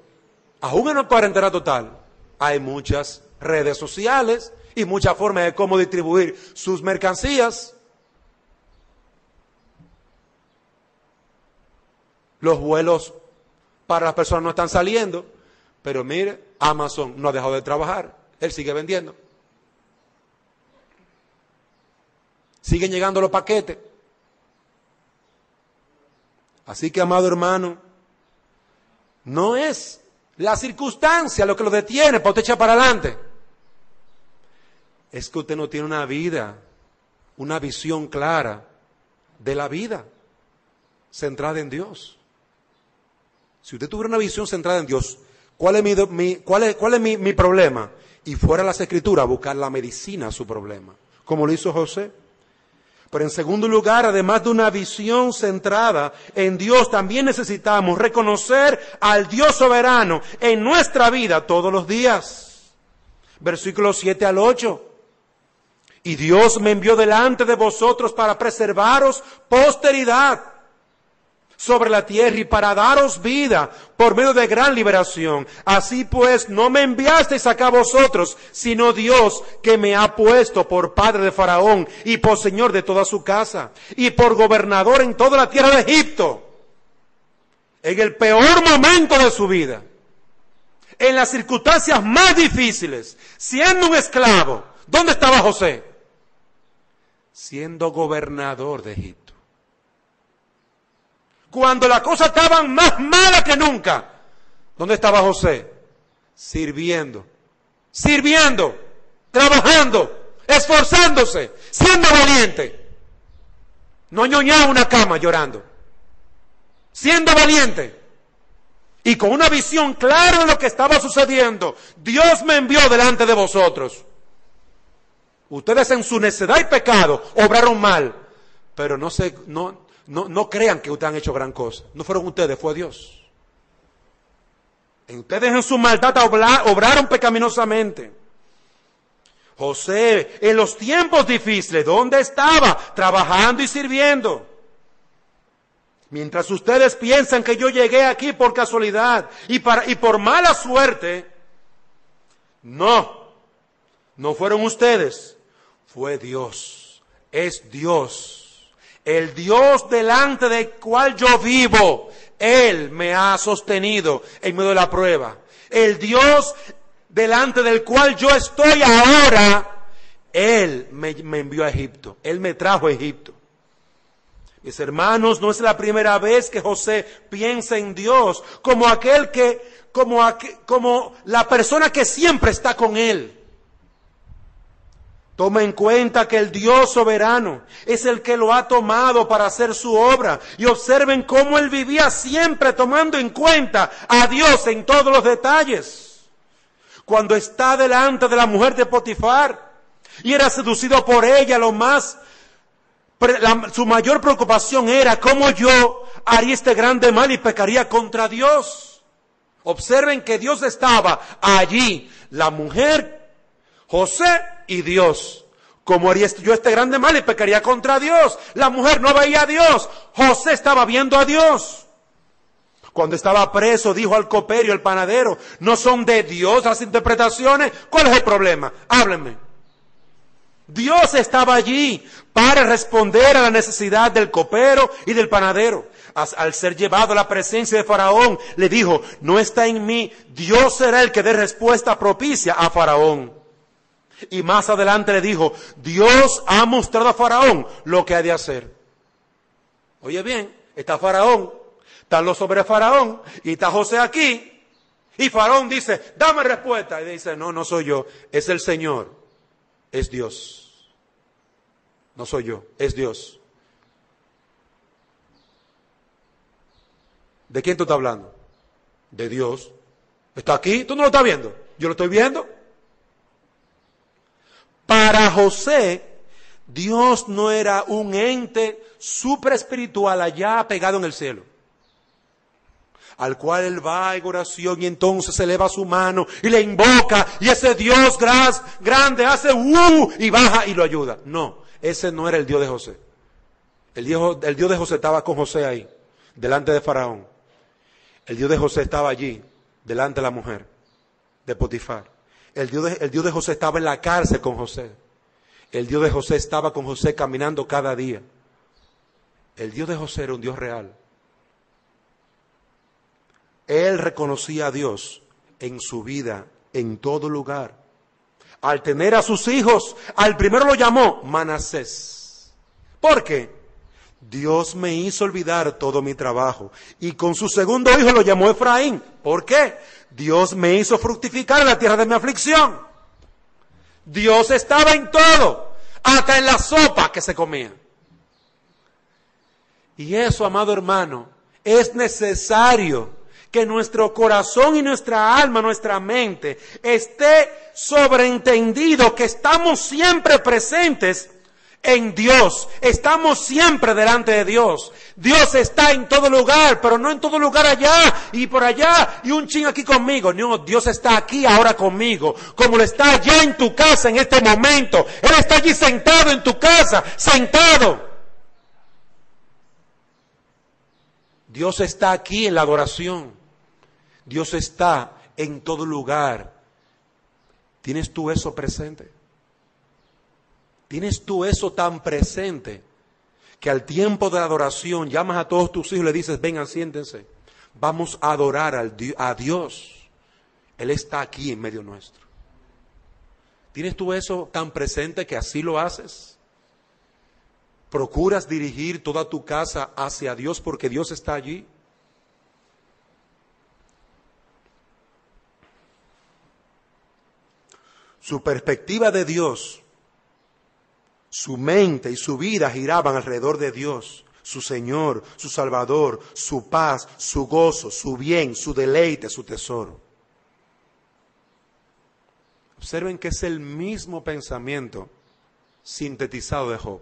aún en una cuarentena total, hay muchas redes sociales y muchas formas de cómo distribuir sus mercancías. Los vuelos para las personas no están saliendo, pero mire, Amazon no ha dejado de trabajar, él sigue vendiendo. Siguen llegando los paquetes. Así que, amado hermano, no es la circunstancia lo que lo detiene para usted echar para adelante. Es que usted no tiene una vida, una visión clara de la vida centrada en Dios. Si usted tuviera una visión centrada en Dios, ¿cuál es mi problema? Y fuera de las Escrituras, buscar la medicina a su problema, como lo hizo José. Pero en segundo lugar, además de una visión centrada en Dios, también necesitamos reconocer al Dios soberano en nuestra vida todos los días. Versículos 7 al 8. Y Dios me envió delante de vosotros para preservaros posteridad sobre la tierra y para daros vida por medio de gran liberación. Así pues, no me enviasteis acá vosotros, sino Dios, que me ha puesto por padre de Faraón y por señor de toda su casa y por gobernador en toda la tierra de Egipto. En el peor momento de su vida, en las circunstancias más difíciles, siendo un esclavo, ¿dónde estaba José? Siendo gobernador de Egipto. Cuando las cosas estaban más malas que nunca, ¿dónde estaba José? Sirviendo, trabajando, esforzándose, siendo valiente. No ñoñaba una cama llorando, siendo valiente. Y con una visión clara de lo que estaba sucediendo. Dios me envió delante de vosotros. Ustedes en su necedad y pecado obraron mal, pero no crean que ustedes han hecho gran cosa. No fueron ustedes, fue Dios. Ustedes en su maldad obraron pecaminosamente. José, en los tiempos difíciles, ¿dónde estaba? Trabajando y sirviendo. Mientras ustedes piensan que yo llegué aquí por casualidad y por mala suerte, no fueron ustedes, fue Dios, es Dios. El Dios delante del cual yo vivo, Él me ha sostenido en medio de la prueba. El Dios delante del cual yo estoy ahora, Él me envió a Egipto. Él me trajo a Egipto. Mis hermanos, no es la primera vez que José piensa en Dios como como la persona que siempre está con Él. Toma en cuenta que el Dios soberano es el que lo ha tomado para hacer su obra. Y observen cómo él vivía siempre tomando en cuenta a Dios en todos los detalles. Cuando está delante de la mujer de Potifar y era seducido por ella, su mayor preocupación era cómo yo haría este grande mal y pecaría contra Dios. Observen que Dios estaba allí, la mujer, José y Dios. ¿Cómo haría yo este grande mal y pecaría contra Dios? La mujer no veía a Dios, José estaba viendo a Dios. Cuando estaba preso, dijo al copero y al panadero, ¿no son de Dios las interpretaciones? ¿Cuál es el problema? Háblenme. Dios estaba allí para responder a la necesidad del copero y del panadero. Al ser llevado a la presencia de Faraón, le dijo, no está en mí, Dios será el que dé respuesta propicia a Faraón. Y más adelante le dijo, Dios ha mostrado a Faraón lo que ha de hacer. Oye bien, está Faraón, están los sobre Faraón, y está José aquí, y Faraón dice, dame respuesta. Y dice, no, no soy yo, es el Señor, es Dios. No soy yo, es Dios. ¿De quién tú estás hablando? De Dios. ¿Está aquí? ¿Tú no lo estás viendo? Yo lo estoy viendo. Para José, Dios no era un ente super espiritual allá pegado en el cielo, al cual él va en oración y entonces eleva su mano y le invoca y ese Dios grande hace y baja y lo ayuda. No, ese no era el Dios de José. El Dios de José estaba con José ahí, delante de Faraón. El Dios de José estaba allí, delante de la mujer de Potifar. El Dios de José estaba en la cárcel con José. El Dios de José estaba con José caminando cada día. El Dios de José era un Dios real. Él reconocía a Dios en su vida, en todo lugar. Al tener a sus hijos, al primero lo llamó Manasés. ¿Por qué? Dios me hizo olvidar todo mi trabajo. Y con su segundo hijo lo llamó Efraín. ¿Por qué? Dios me hizo fructificar en la tierra de mi aflicción. Dios estaba en todo, hasta en la sopa que se comía. Y eso, amado hermano, es necesario que nuestro corazón y nuestra alma, nuestra mente, esté sobreentendido que estamos siempre presentes en Dios, estamos siempre delante de Dios. Dios está en todo lugar, pero no en todo lugar allá y por allá y un chin aquí conmigo. No, Dios está aquí ahora conmigo, como lo está allá en tu casa en este momento. Él está allí sentado en tu casa, sentado. Dios está aquí en la adoración. Dios está en todo lugar. ¿Tienes tú eso presente? ¿Tienes tú eso tan presente que al tiempo de la adoración llamas a todos tus hijos y le dices, vengan, siéntense, vamos a adorar a Dios? Él está aquí en medio nuestro. ¿Tienes tú eso tan presente que así lo haces? ¿Procuras dirigir toda tu casa hacia Dios porque Dios está allí? Su perspectiva de Dios, su mente y su vida giraban alrededor de Dios, su Señor, su Salvador, su paz, su gozo, su bien, su deleite, su tesoro. Observen que es el mismo pensamiento sintetizado de Job.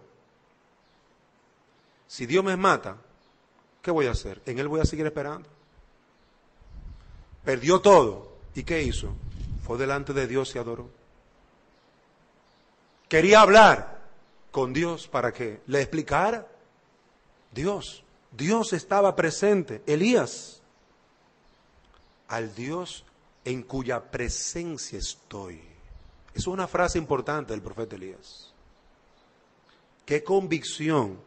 Si Dios me mata, ¿qué voy a hacer? En Él voy a seguir esperando. Perdió todo. ¿Y qué hizo? Fue delante de Dios y adoró. Quería hablar con Dios para que le explicara. Dios estaba presente. Elías, al Dios en cuya presencia estoy. Es una frase importante del profeta Elías. Qué convicción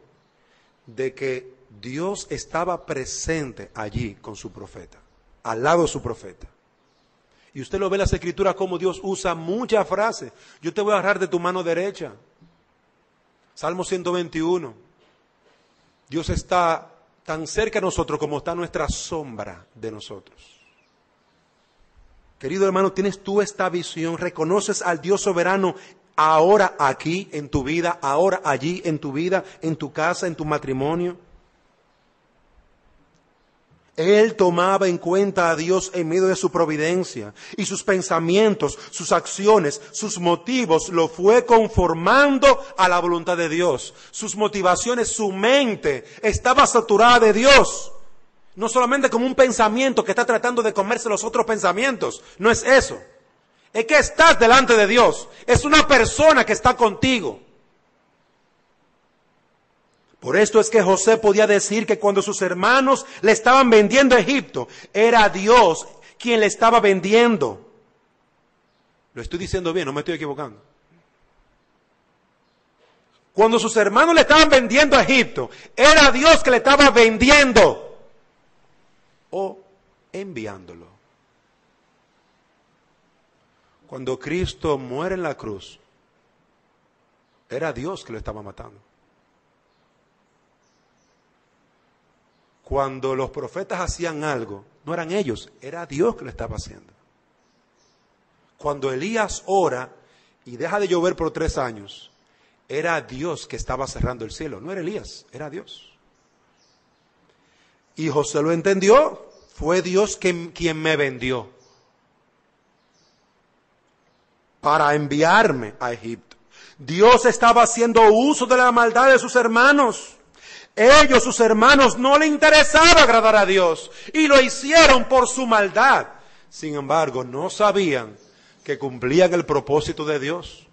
de que Dios estaba presente allí con su profeta, al lado de su profeta. Y usted lo ve en las escrituras como Dios usa muchas frases. Yo te voy a agarrar de tu mano derecha. Salmo 121. Dios está tan cerca de nosotros como está nuestra sombra de nosotros. Querido hermano, ¿tienes tú esta visión? ¿Reconoces al Dios soberano ahora aquí en tu vida, ahora allí en tu vida, en tu casa, en tu matrimonio? Él tomaba en cuenta a Dios en medio de su providencia y sus pensamientos, sus acciones, sus motivos lo fue conformando a la voluntad de Dios. Sus motivaciones, su mente estaba saturada de Dios. No solamente como un pensamiento que está tratando de comerse los otros pensamientos. No es eso. Es que estás delante de Dios. Es una persona que está contigo. Por esto es que José podía decir que cuando sus hermanos le estaban vendiendo a Egipto, era Dios quien le estaba vendiendo. Lo estoy diciendo bien, no me estoy equivocando. Cuando sus hermanos le estaban vendiendo a Egipto, era Dios que le estaba vendiendo o enviándolo. Cuando Cristo muere en la cruz, era Dios que lo estaba matando. Cuando los profetas hacían algo, no eran ellos, era Dios que lo estaba haciendo. Cuando Elías ora y deja de llover por 3 años, era Dios que estaba cerrando el cielo, no era Elías, era Dios. Y José lo entendió, fue Dios quien me vendió para enviarme a Egipto. Dios estaba haciendo uso de la maldad de sus hermanos. Ellos, sus hermanos, no le interesaba agradar a Dios y lo hicieron por su maldad. Sin embargo, no sabían que cumplían el propósito de Dios.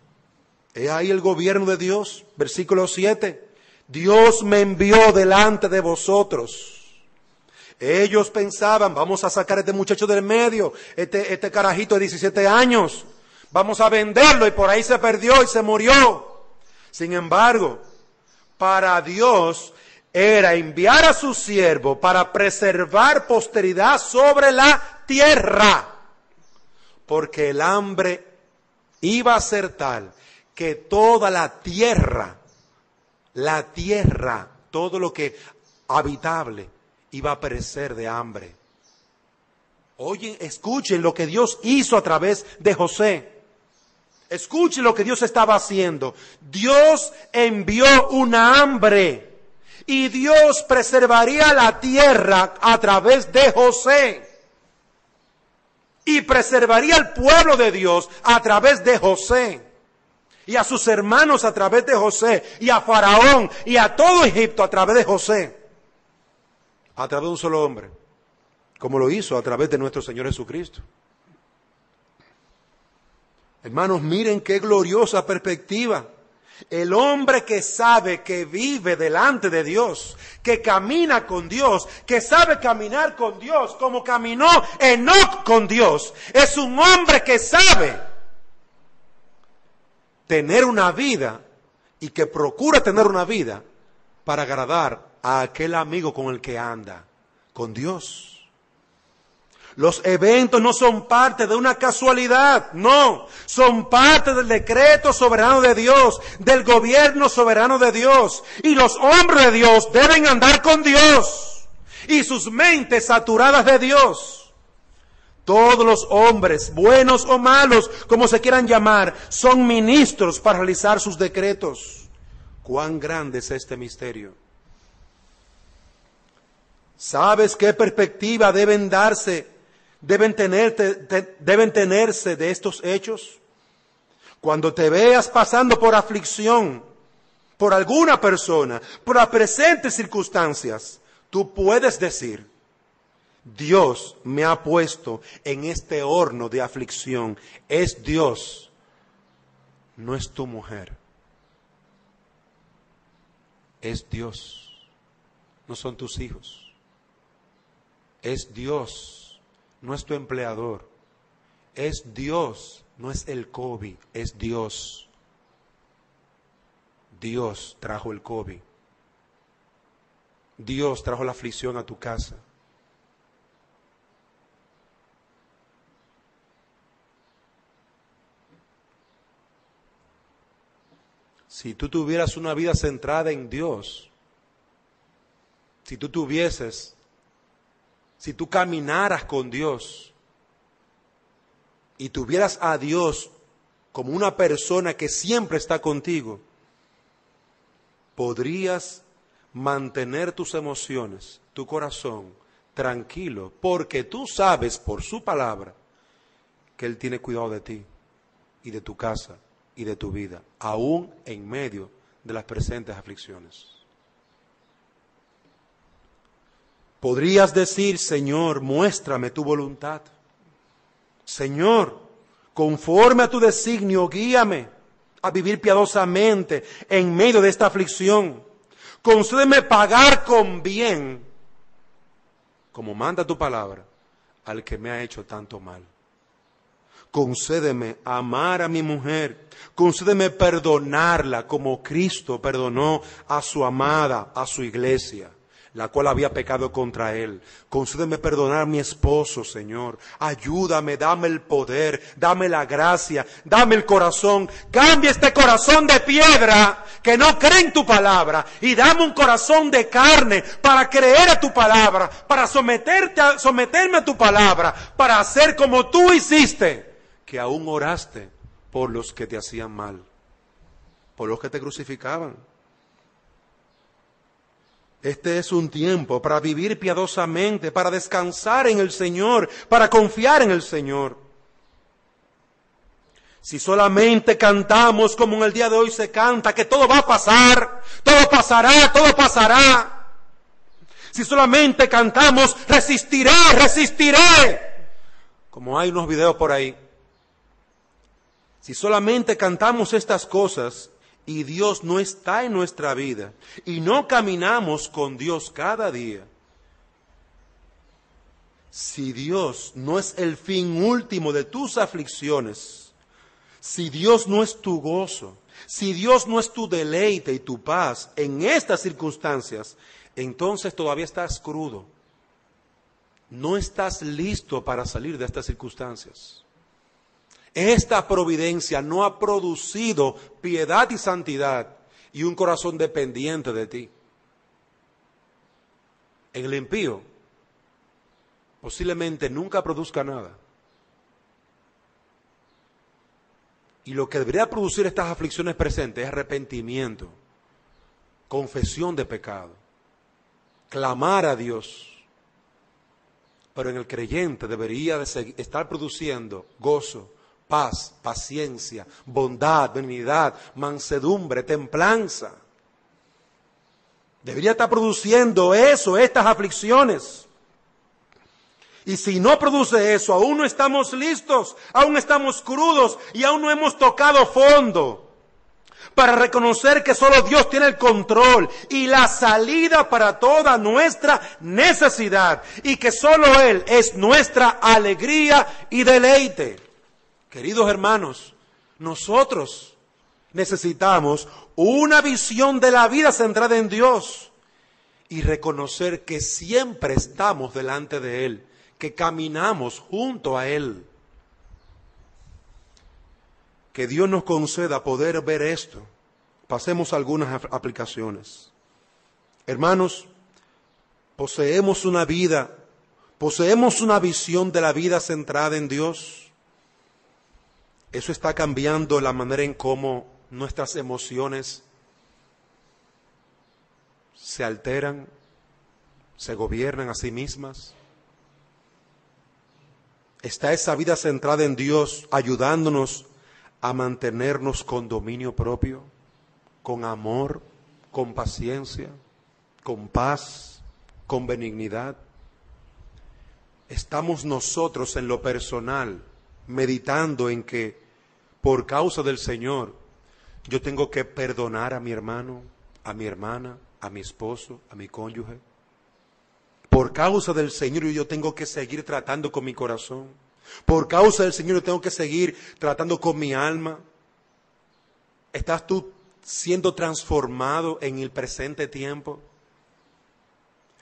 He ahí el gobierno de Dios, versículo 7. Dios me envió delante de vosotros. Ellos pensaban, vamos a sacar a este muchacho del medio, este carajito de 17 años, vamos a venderlo y por ahí se perdió y se murió. Sin embargo, para Dios era enviar a su siervo para preservar posteridad sobre la tierra, porque el hambre iba a ser tal que toda la tierra, todo lo que habitable iba a perecer de hambre. Oye, escuchen lo que Dios hizo a través de José. Escuchen lo que Dios estaba haciendo. Dios envió una hambre y Dios preservaría la tierra a través de José. Y preservaría al pueblo de Dios a través de José. Y a sus hermanos a través de José. Y a Faraón y a todo Egipto a través de José. A través de un solo hombre. Como lo hizo a través de nuestro Señor Jesucristo. Hermanos, miren qué gloriosa perspectiva. El hombre que sabe que vive delante de Dios, que camina con Dios, que sabe caminar con Dios, como caminó Enoc con Dios, es un hombre que sabe tener una vida y que procura tener una vida para agradar a aquel amigo con el que anda, con Dios. Los eventos no son parte de una casualidad, no, son parte del decreto soberano de Dios, del gobierno soberano de Dios. Y los hombres de Dios deben andar con Dios y sus mentes saturadas de Dios. Todos los hombres, buenos o malos, como se quieran llamar, son ministros para realizar sus decretos. ¿Cuán grande es este misterio? ¿Sabes qué perspectiva deben tenerse de estos hechos? Cuando te veas pasando por aflicción, por alguna persona, por las presentes circunstancias, tú puedes decir, Dios me ha puesto en este horno de aflicción. Es Dios, no es tu mujer. Es Dios, no son tus hijos. Es Dios, no es tu empleador. Es Dios, no es el COVID, es Dios. Dios trajo el COVID. Dios trajo la aflicción a tu casa. Si tú tuvieras una vida centrada en Dios, si tú caminaras con Dios y tuvieras a Dios como una persona que siempre está contigo, podrías mantener tus emociones, tu corazón tranquilo, porque tú sabes por su palabra que Él tiene cuidado de ti y de tu casa y de tu vida, aún en medio de las presentes aflicciones. Podrías decir, Señor, muéstrame tu voluntad. Señor, conforme a tu designio, guíame a vivir piadosamente en medio de esta aflicción. Concédeme pagar con bien, como manda tu palabra, al que me ha hecho tanto mal. Concédeme amar a mi mujer. Concédeme perdonarla como Cristo perdonó a su amada, a su iglesia, la cual había pecado contra Él. Concédeme perdonar a mi esposo, Señor. Ayúdame, dame el poder, dame la gracia, dame el corazón. Cambia este corazón de piedra que no cree en tu palabra y dame un corazón de carne para creer a tu palabra, para someterme a tu palabra, para hacer como tú hiciste, que aún oraste por los que te hacían mal, por los que te crucificaban. Este es un tiempo para vivir piadosamente, para descansar en el Señor, para confiar en el Señor. Si solamente cantamos como en el día de hoy se canta, que todo va a pasar, todo pasará, todo pasará. Si solamente cantamos, resistiré, resistiré, como hay unos videos por ahí. Si solamente cantamos estas cosas y Dios no está en nuestra vida y no caminamos con Dios cada día, si Dios no es el fin último de tus aflicciones, si Dios no es tu gozo, si Dios no es tu deleite y tu paz en estas circunstancias, entonces todavía estás crudo. No estás listo para salir de estas circunstancias. Esta providencia no ha producido piedad y santidad y un corazón dependiente de ti. En el impío posiblemente nunca produzca nada. Y lo que debería producir estas aflicciones presentes es arrepentimiento, confesión de pecado, clamar a Dios. Pero en el creyente debería de estar produciendo gozo, paz, paciencia, bondad, benignidad, mansedumbre, templanza. Debería estar produciendo eso, estas aflicciones. Y si no produce eso, aún no estamos listos, aún estamos crudos y aún no hemos tocado fondo para reconocer que solo Dios tiene el control y la salida para toda nuestra necesidad y que solo Él es nuestra alegría y deleite. Queridos hermanos, nosotros necesitamos una visión de la vida centrada en Dios y reconocer que siempre estamos delante de Él, que caminamos junto a Él. Que Dios nos conceda poder ver esto. Pasemos a algunas aplicaciones. Hermanos, poseemos una visión de la vida centrada en Dios. Eso está cambiando la manera en cómo nuestras emociones se alteran, se gobiernan a sí mismas. Está esa vida centrada en Dios ayudándonos a mantenernos con dominio propio, con amor, con paciencia, con paz, con benignidad. Estamos nosotros en lo personal meditando en que por causa del Señor yo tengo que perdonar a mi hermano, a mi hermana, a mi esposo, a mi cónyuge. Por causa del Señor yo tengo que seguir tratando con mi corazón. Por causa del Señor yo tengo que seguir tratando con mi alma. ¿Estás tú siendo transformado en el presente tiempo?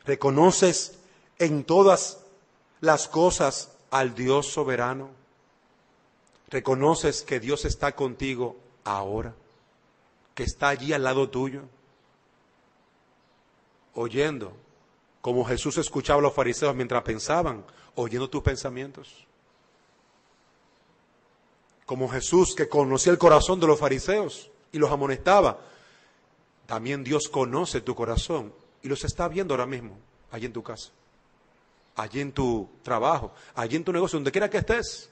¿Reconoces en todas las cosas al Dios soberano? ¿Reconoces que Dios está contigo ahora? ¿Que está allí al lado tuyo? Oyendo, como Jesús escuchaba a los fariseos mientras pensaban, oyendo tus pensamientos. Como Jesús, que conocía el corazón de los fariseos y los amonestaba, también Dios conoce tu corazón y los está viendo ahora mismo, allí en tu casa, allí en tu trabajo, allí en tu negocio, donde quiera que estés.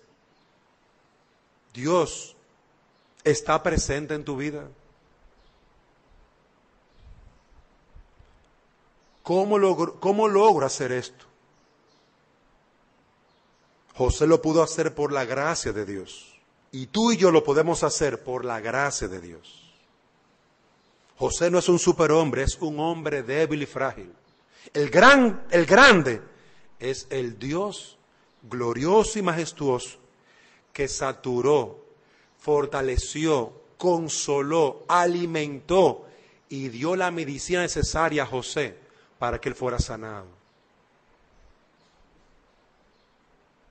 Dios está presente en tu vida. ¿Cómo logro hacer esto? José lo pudo hacer por la gracia de Dios. Y tú y yo lo podemos hacer por la gracia de Dios. José no es un superhombre, es un hombre débil y frágil. El grande es el Dios glorioso y majestuoso que saturó, fortaleció, consoló, alimentó y dio la medicina necesaria a José para que él fuera sanado.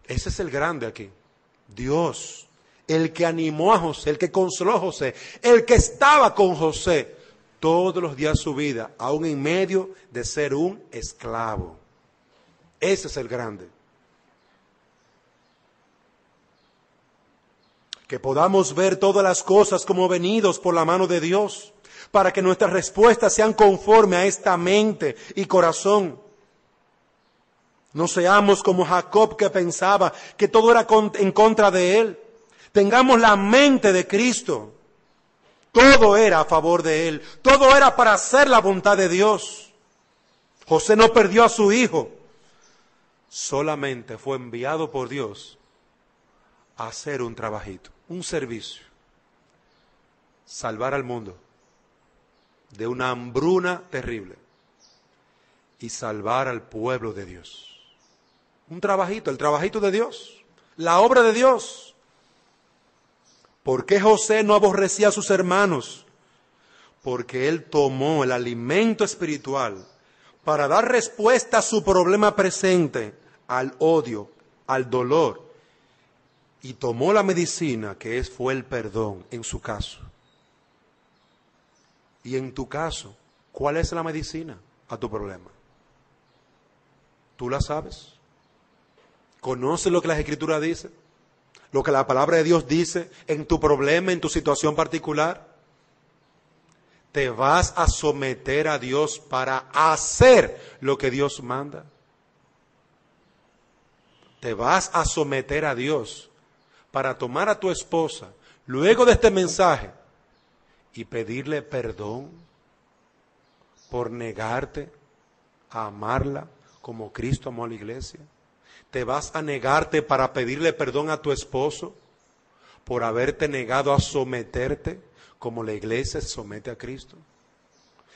Ese es el grande aquí. Dios, el que animó a José, el que consoló a José, el que estaba con José todos los días de su vida, aún en medio de ser un esclavo. Ese es el grande. Que podamos ver todas las cosas como venidos por la mano de Dios, para que nuestras respuestas sean conforme a esta mente y corazón. No seamos como Jacob, que pensaba que todo era en contra de él. Tengamos la mente de Cristo. Todo era a favor de él. Todo era para hacer la voluntad de Dios. José no perdió a su hijo. Solamente fue enviado por Dios a hacer un trabajito, un servicio. Salvar al mundo de una hambruna terrible y salvar al pueblo de Dios. Un trabajito, el trabajito de Dios, la obra de Dios. ¿Por qué José no aborrecía a sus hermanos? Porque él tomó el alimento espiritual para dar respuesta a su problema presente, al odio, al dolor, y tomó la medicina que fue el perdón en su caso. Y en tu caso, ¿cuál es la medicina a tu problema? ¿Tú la sabes? ¿Conoces lo que las Escrituras dicen? ¿Lo que la palabra de Dios dice en tu problema, en tu situación particular? ¿Te vas a someter a Dios para hacer lo que Dios manda? ¿Te vas a someter a Dios para tomar a tu esposa luego de este mensaje y pedirle perdón por negarte a amarla como Cristo amó a la iglesia? ¿Te vas a negarte para pedirle perdón a tu esposo por haberte negado a someterte como la iglesia se somete a Cristo?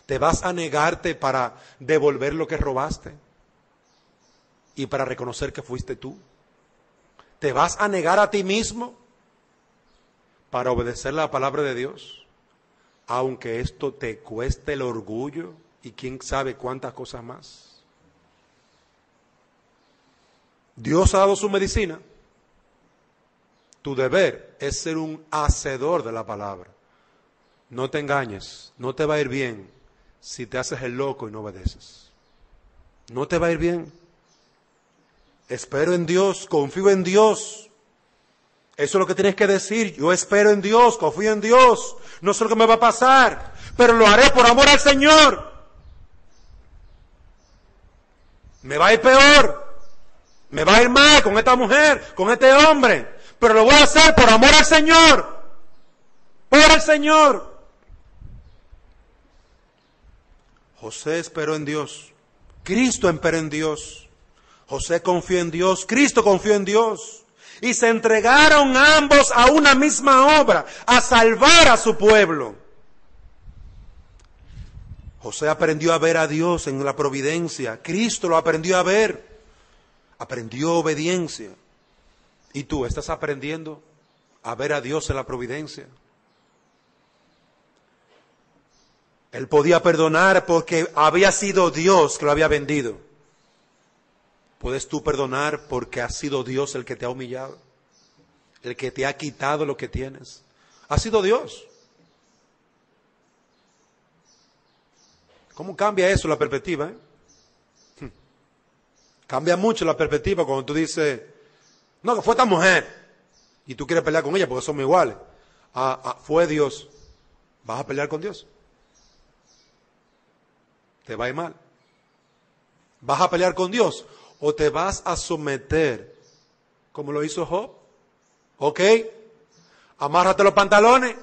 ¿Te vas a negarte para devolver lo que robaste y para reconocer que fuiste tú? ¿Te vas a negar a ti mismo para obedecer la palabra de Dios, aunque esto te cueste el orgullo y quién sabe cuántas cosas más? Dios ha dado su medicina. Tu deber es ser un hacedor de la palabra. No te engañes, no te va a ir bien si te haces el loco y no obedeces. No te va a ir bien. Espero en Dios, confío en Dios. Eso es lo que tienes que decir. Yo espero en Dios, confío en Dios. No sé lo que me va a pasar, pero lo haré por amor al Señor. Me va a ir peor. Me va a ir mal con esta mujer, con este hombre, pero lo voy a hacer por amor al Señor. Por el Señor. José esperó en Dios. Cristo esperó en Dios. José confió en Dios. Cristo confió en Dios. Y se entregaron ambos a una misma obra, a salvar a su pueblo. José aprendió a ver a Dios en la providencia. Cristo lo aprendió a ver. Aprendió obediencia. ¿Y tú estás aprendiendo a ver a Dios en la providencia? Él podía perdonar porque había sido Dios que lo había vendido. ¿Puedes tú perdonar porque ha sido Dios el que te ha humillado? El que te ha quitado lo que tienes. Ha sido Dios. ¿Cómo cambia eso la perspectiva? Cambia mucho la perspectiva cuando tú dices, no, que fue esta mujer, y tú quieres pelear con ella porque somos iguales. Fue Dios. ¿Vas a pelear con Dios? ¿Te va a ir mal? ¿Vas a pelear con Dios? ¿O te vas a someter como lo hizo Job? ¿Ok? Amárrate los pantalones.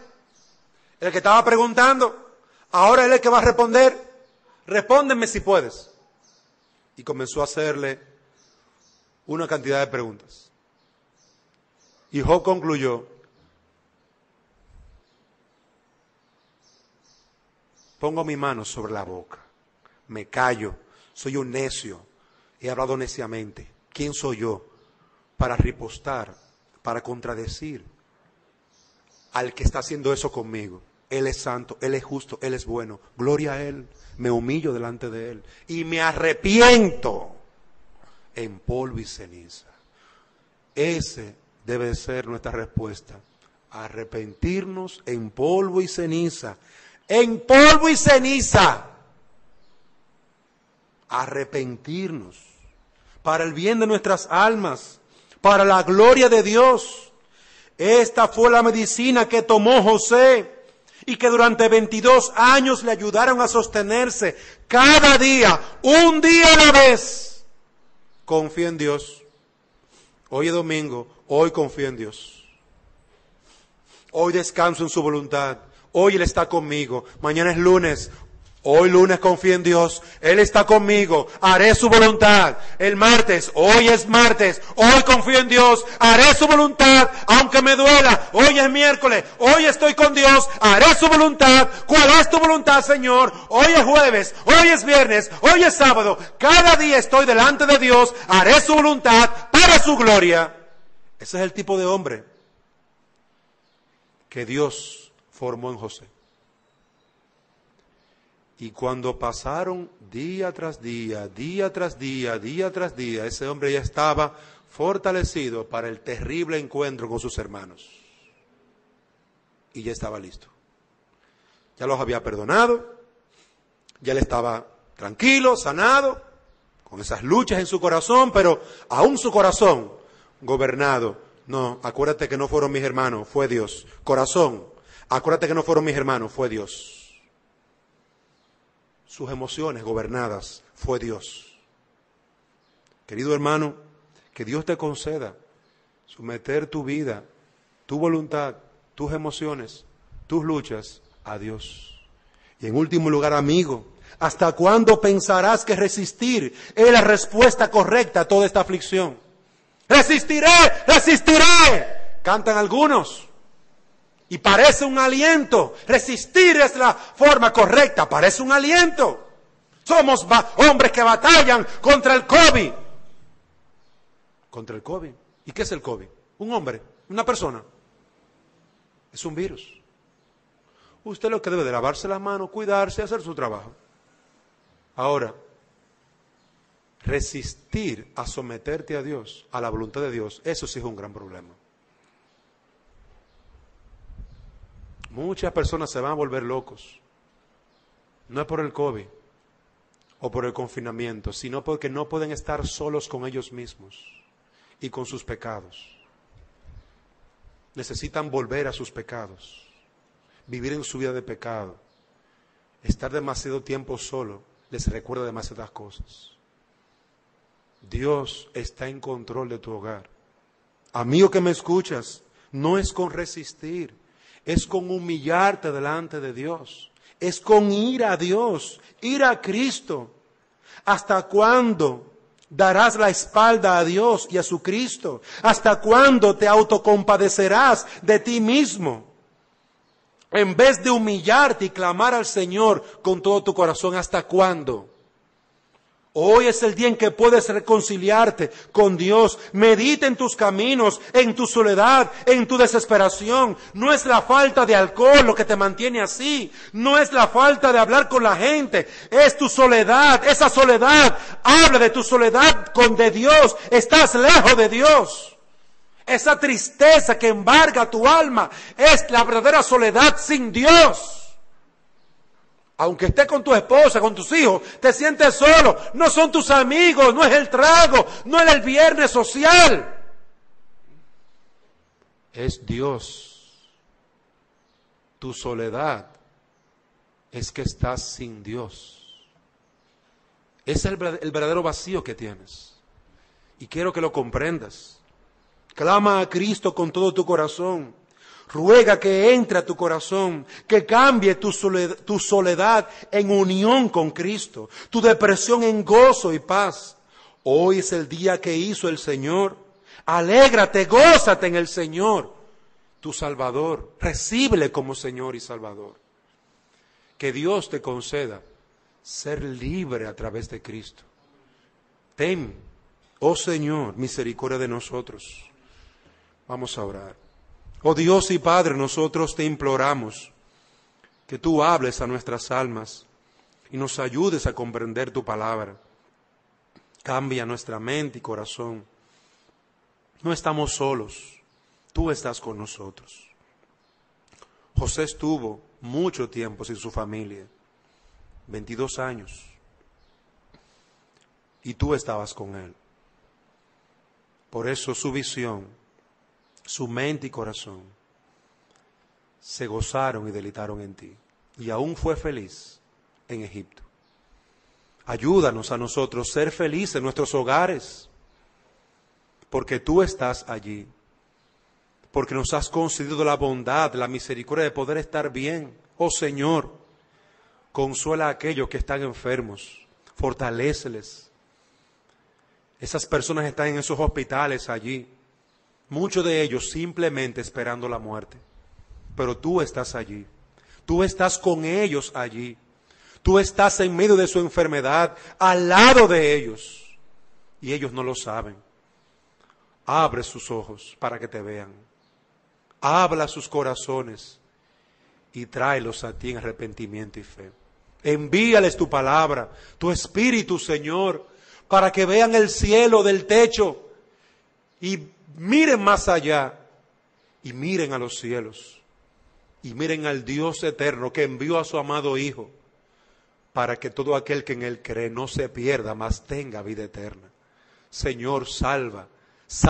El que estaba preguntando, ahora él es el que va a responder. Respóndeme si puedes. Y comenzó a hacerle una cantidad de preguntas. Y Job concluyó, pongo mi mano sobre la boca, me callo, soy un necio, he hablado neciamente. ¿Quién soy yo para ripostar, para contradecir al que está haciendo eso conmigo? Él es santo, Él es justo, Él es bueno. Gloria a Él. Me humillo delante de Él y me arrepiento en polvo y ceniza. Ese debe ser nuestra respuesta. Arrepentirnos en polvo y ceniza. En polvo y ceniza. Arrepentirnos para el bien de nuestras almas, para la gloria de Dios. Esta fue la medicina que tomó José y que durante 22 años le ayudaron a sostenerse cada día, un día a la vez. Confío en Dios. Hoy es domingo, hoy confío en Dios. Hoy descanso en su voluntad. Hoy Él está conmigo. Mañana es lunes. Hoy lunes confío en Dios. Él está conmigo. Haré su voluntad. El martes, hoy es martes. Hoy confío en Dios. Haré su voluntad, aunque me duela. Hoy es miércoles. Hoy estoy con Dios. Haré su voluntad. ¿Cuál es tu voluntad, Señor? Hoy es jueves. Hoy es viernes. Hoy es sábado. Cada día estoy delante de Dios. Haré su voluntad para su gloria. Ese es el tipo de hombre que Dios formó en José. Y cuando pasaron día tras día, día tras día, día tras día, ese hombre ya estaba fortalecido para el terrible encuentro con sus hermanos. Y ya estaba listo. Ya los había perdonado, ya él estaba tranquilo, sanado, con esas luchas en su corazón, pero aún su corazón gobernado. No, acuérdate que no fueron mis hermanos, fue Dios. Corazón, acuérdate que no fueron mis hermanos, fue Dios. Sus emociones gobernadas, fue Dios. Querido hermano, que Dios te conceda someter tu vida, tu voluntad, tus emociones, tus luchas a Dios. Y en último lugar, amigo, ¿hasta cuándo pensarás que resistir es la respuesta correcta a toda esta aflicción? ¡Resistiré! ¡Resistiré! Cantan algunos. Y parece un aliento. Resistir es la forma correcta. Parece un aliento. Somos hombres que batallan contra el COVID. Contra el COVID. ¿Y qué es el COVID? Un hombre, una persona. Es un virus. Usted lo que debe de lavarse las manos, cuidarse y hacer su trabajo. Ahora, resistir a someterte a Dios, a la voluntad de Dios, eso sí es un gran problema. Muchas personas se van a volver locos. No es por el COVID o por el confinamiento, sino porque no pueden estar solos con ellos mismos y con sus pecados. Necesitan volver a sus pecados, vivir en su vida de pecado. Estar demasiado tiempo solo les recuerda demasiadas cosas. Dios está en control de tu hogar. Amigo que me escuchas, no es con resistir. Es con humillarte delante de Dios. Es con ir a Dios, ir a Cristo. ¿Hasta cuándo darás la espalda a Dios y a su Cristo? ¿Hasta cuándo te autocompadecerás de ti mismo? En vez de humillarte y clamar al Señor con todo tu corazón, ¿hasta cuándo? Hoy es el día en que puedes reconciliarte con Dios. Medita en tus caminos, en tu soledad, en tu desesperación. No es la falta de alcohol lo que te mantiene así. No es la falta de hablar con la gente. Es tu soledad, esa soledad. Habla de tu soledad de Dios. Estás lejos de Dios. Esa tristeza que embarga tu alma es la verdadera soledad sin Dios. Aunque estés con tu esposa, con tus hijos, te sientes solo. No son tus amigos, no es el trago, no es el viernes social. Es Dios. Tu soledad es que estás sin Dios. Ese es el verdadero vacío que tienes. Y quiero que lo comprendas. Clama a Cristo con todo tu corazón. Ruega que entre a tu corazón, que cambie tu soledad en unión con Cristo, tu depresión en gozo y paz. Hoy es el día que hizo el Señor. Alégrate, gózate en el Señor, tu Salvador. Recíbele como Señor y Salvador. que Dios te conceda ser libre a través de Cristo. Ten, oh Señor, misericordia de nosotros. Vamos a orar. Oh Dios y Padre, nosotros te imploramos que tú hables a nuestras almas y nos ayudes a comprender tu palabra. Cambia nuestra mente y corazón. No estamos solos, tú estás con nosotros. José estuvo mucho tiempo sin su familia, 22 años, y tú estabas con él. Por eso su visión, su mente y corazón se gozaron y deleitaron en ti, y aún fue feliz en Egipto. Ayúdanos a nosotros ser felices en nuestros hogares, porque tú estás allí, porque nos has concedido la bondad, la misericordia de poder estar bien. Oh Señor, consuela a aquellos que están enfermos, fortaléceles. Esas personas están en esos hospitales allí, muchos de ellos simplemente esperando la muerte, pero tú estás allí, tú estás con ellos allí, tú estás en medio de su enfermedad, al lado de ellos, y ellos no lo saben. Abre sus ojos para que te vean. Habla sus corazones y tráelos a ti en arrepentimiento y fe. Envíales tu palabra, tu espíritu, Señor, para que vean el cielo del techo y miren más allá y miren a los cielos y miren al Dios eterno que envió a su amado Hijo para que todo aquel que en Él cree no se pierda, mas tenga vida eterna. Señor, salva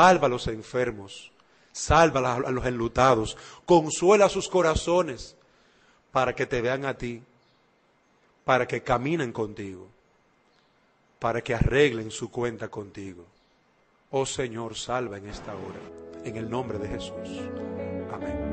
a los enfermos, salva a los enlutados, consuela sus corazones para que te vean a ti, para que caminen contigo, para que arreglen su cuenta contigo. Oh Señor, salva en esta hora, en el nombre de Jesús. Amén.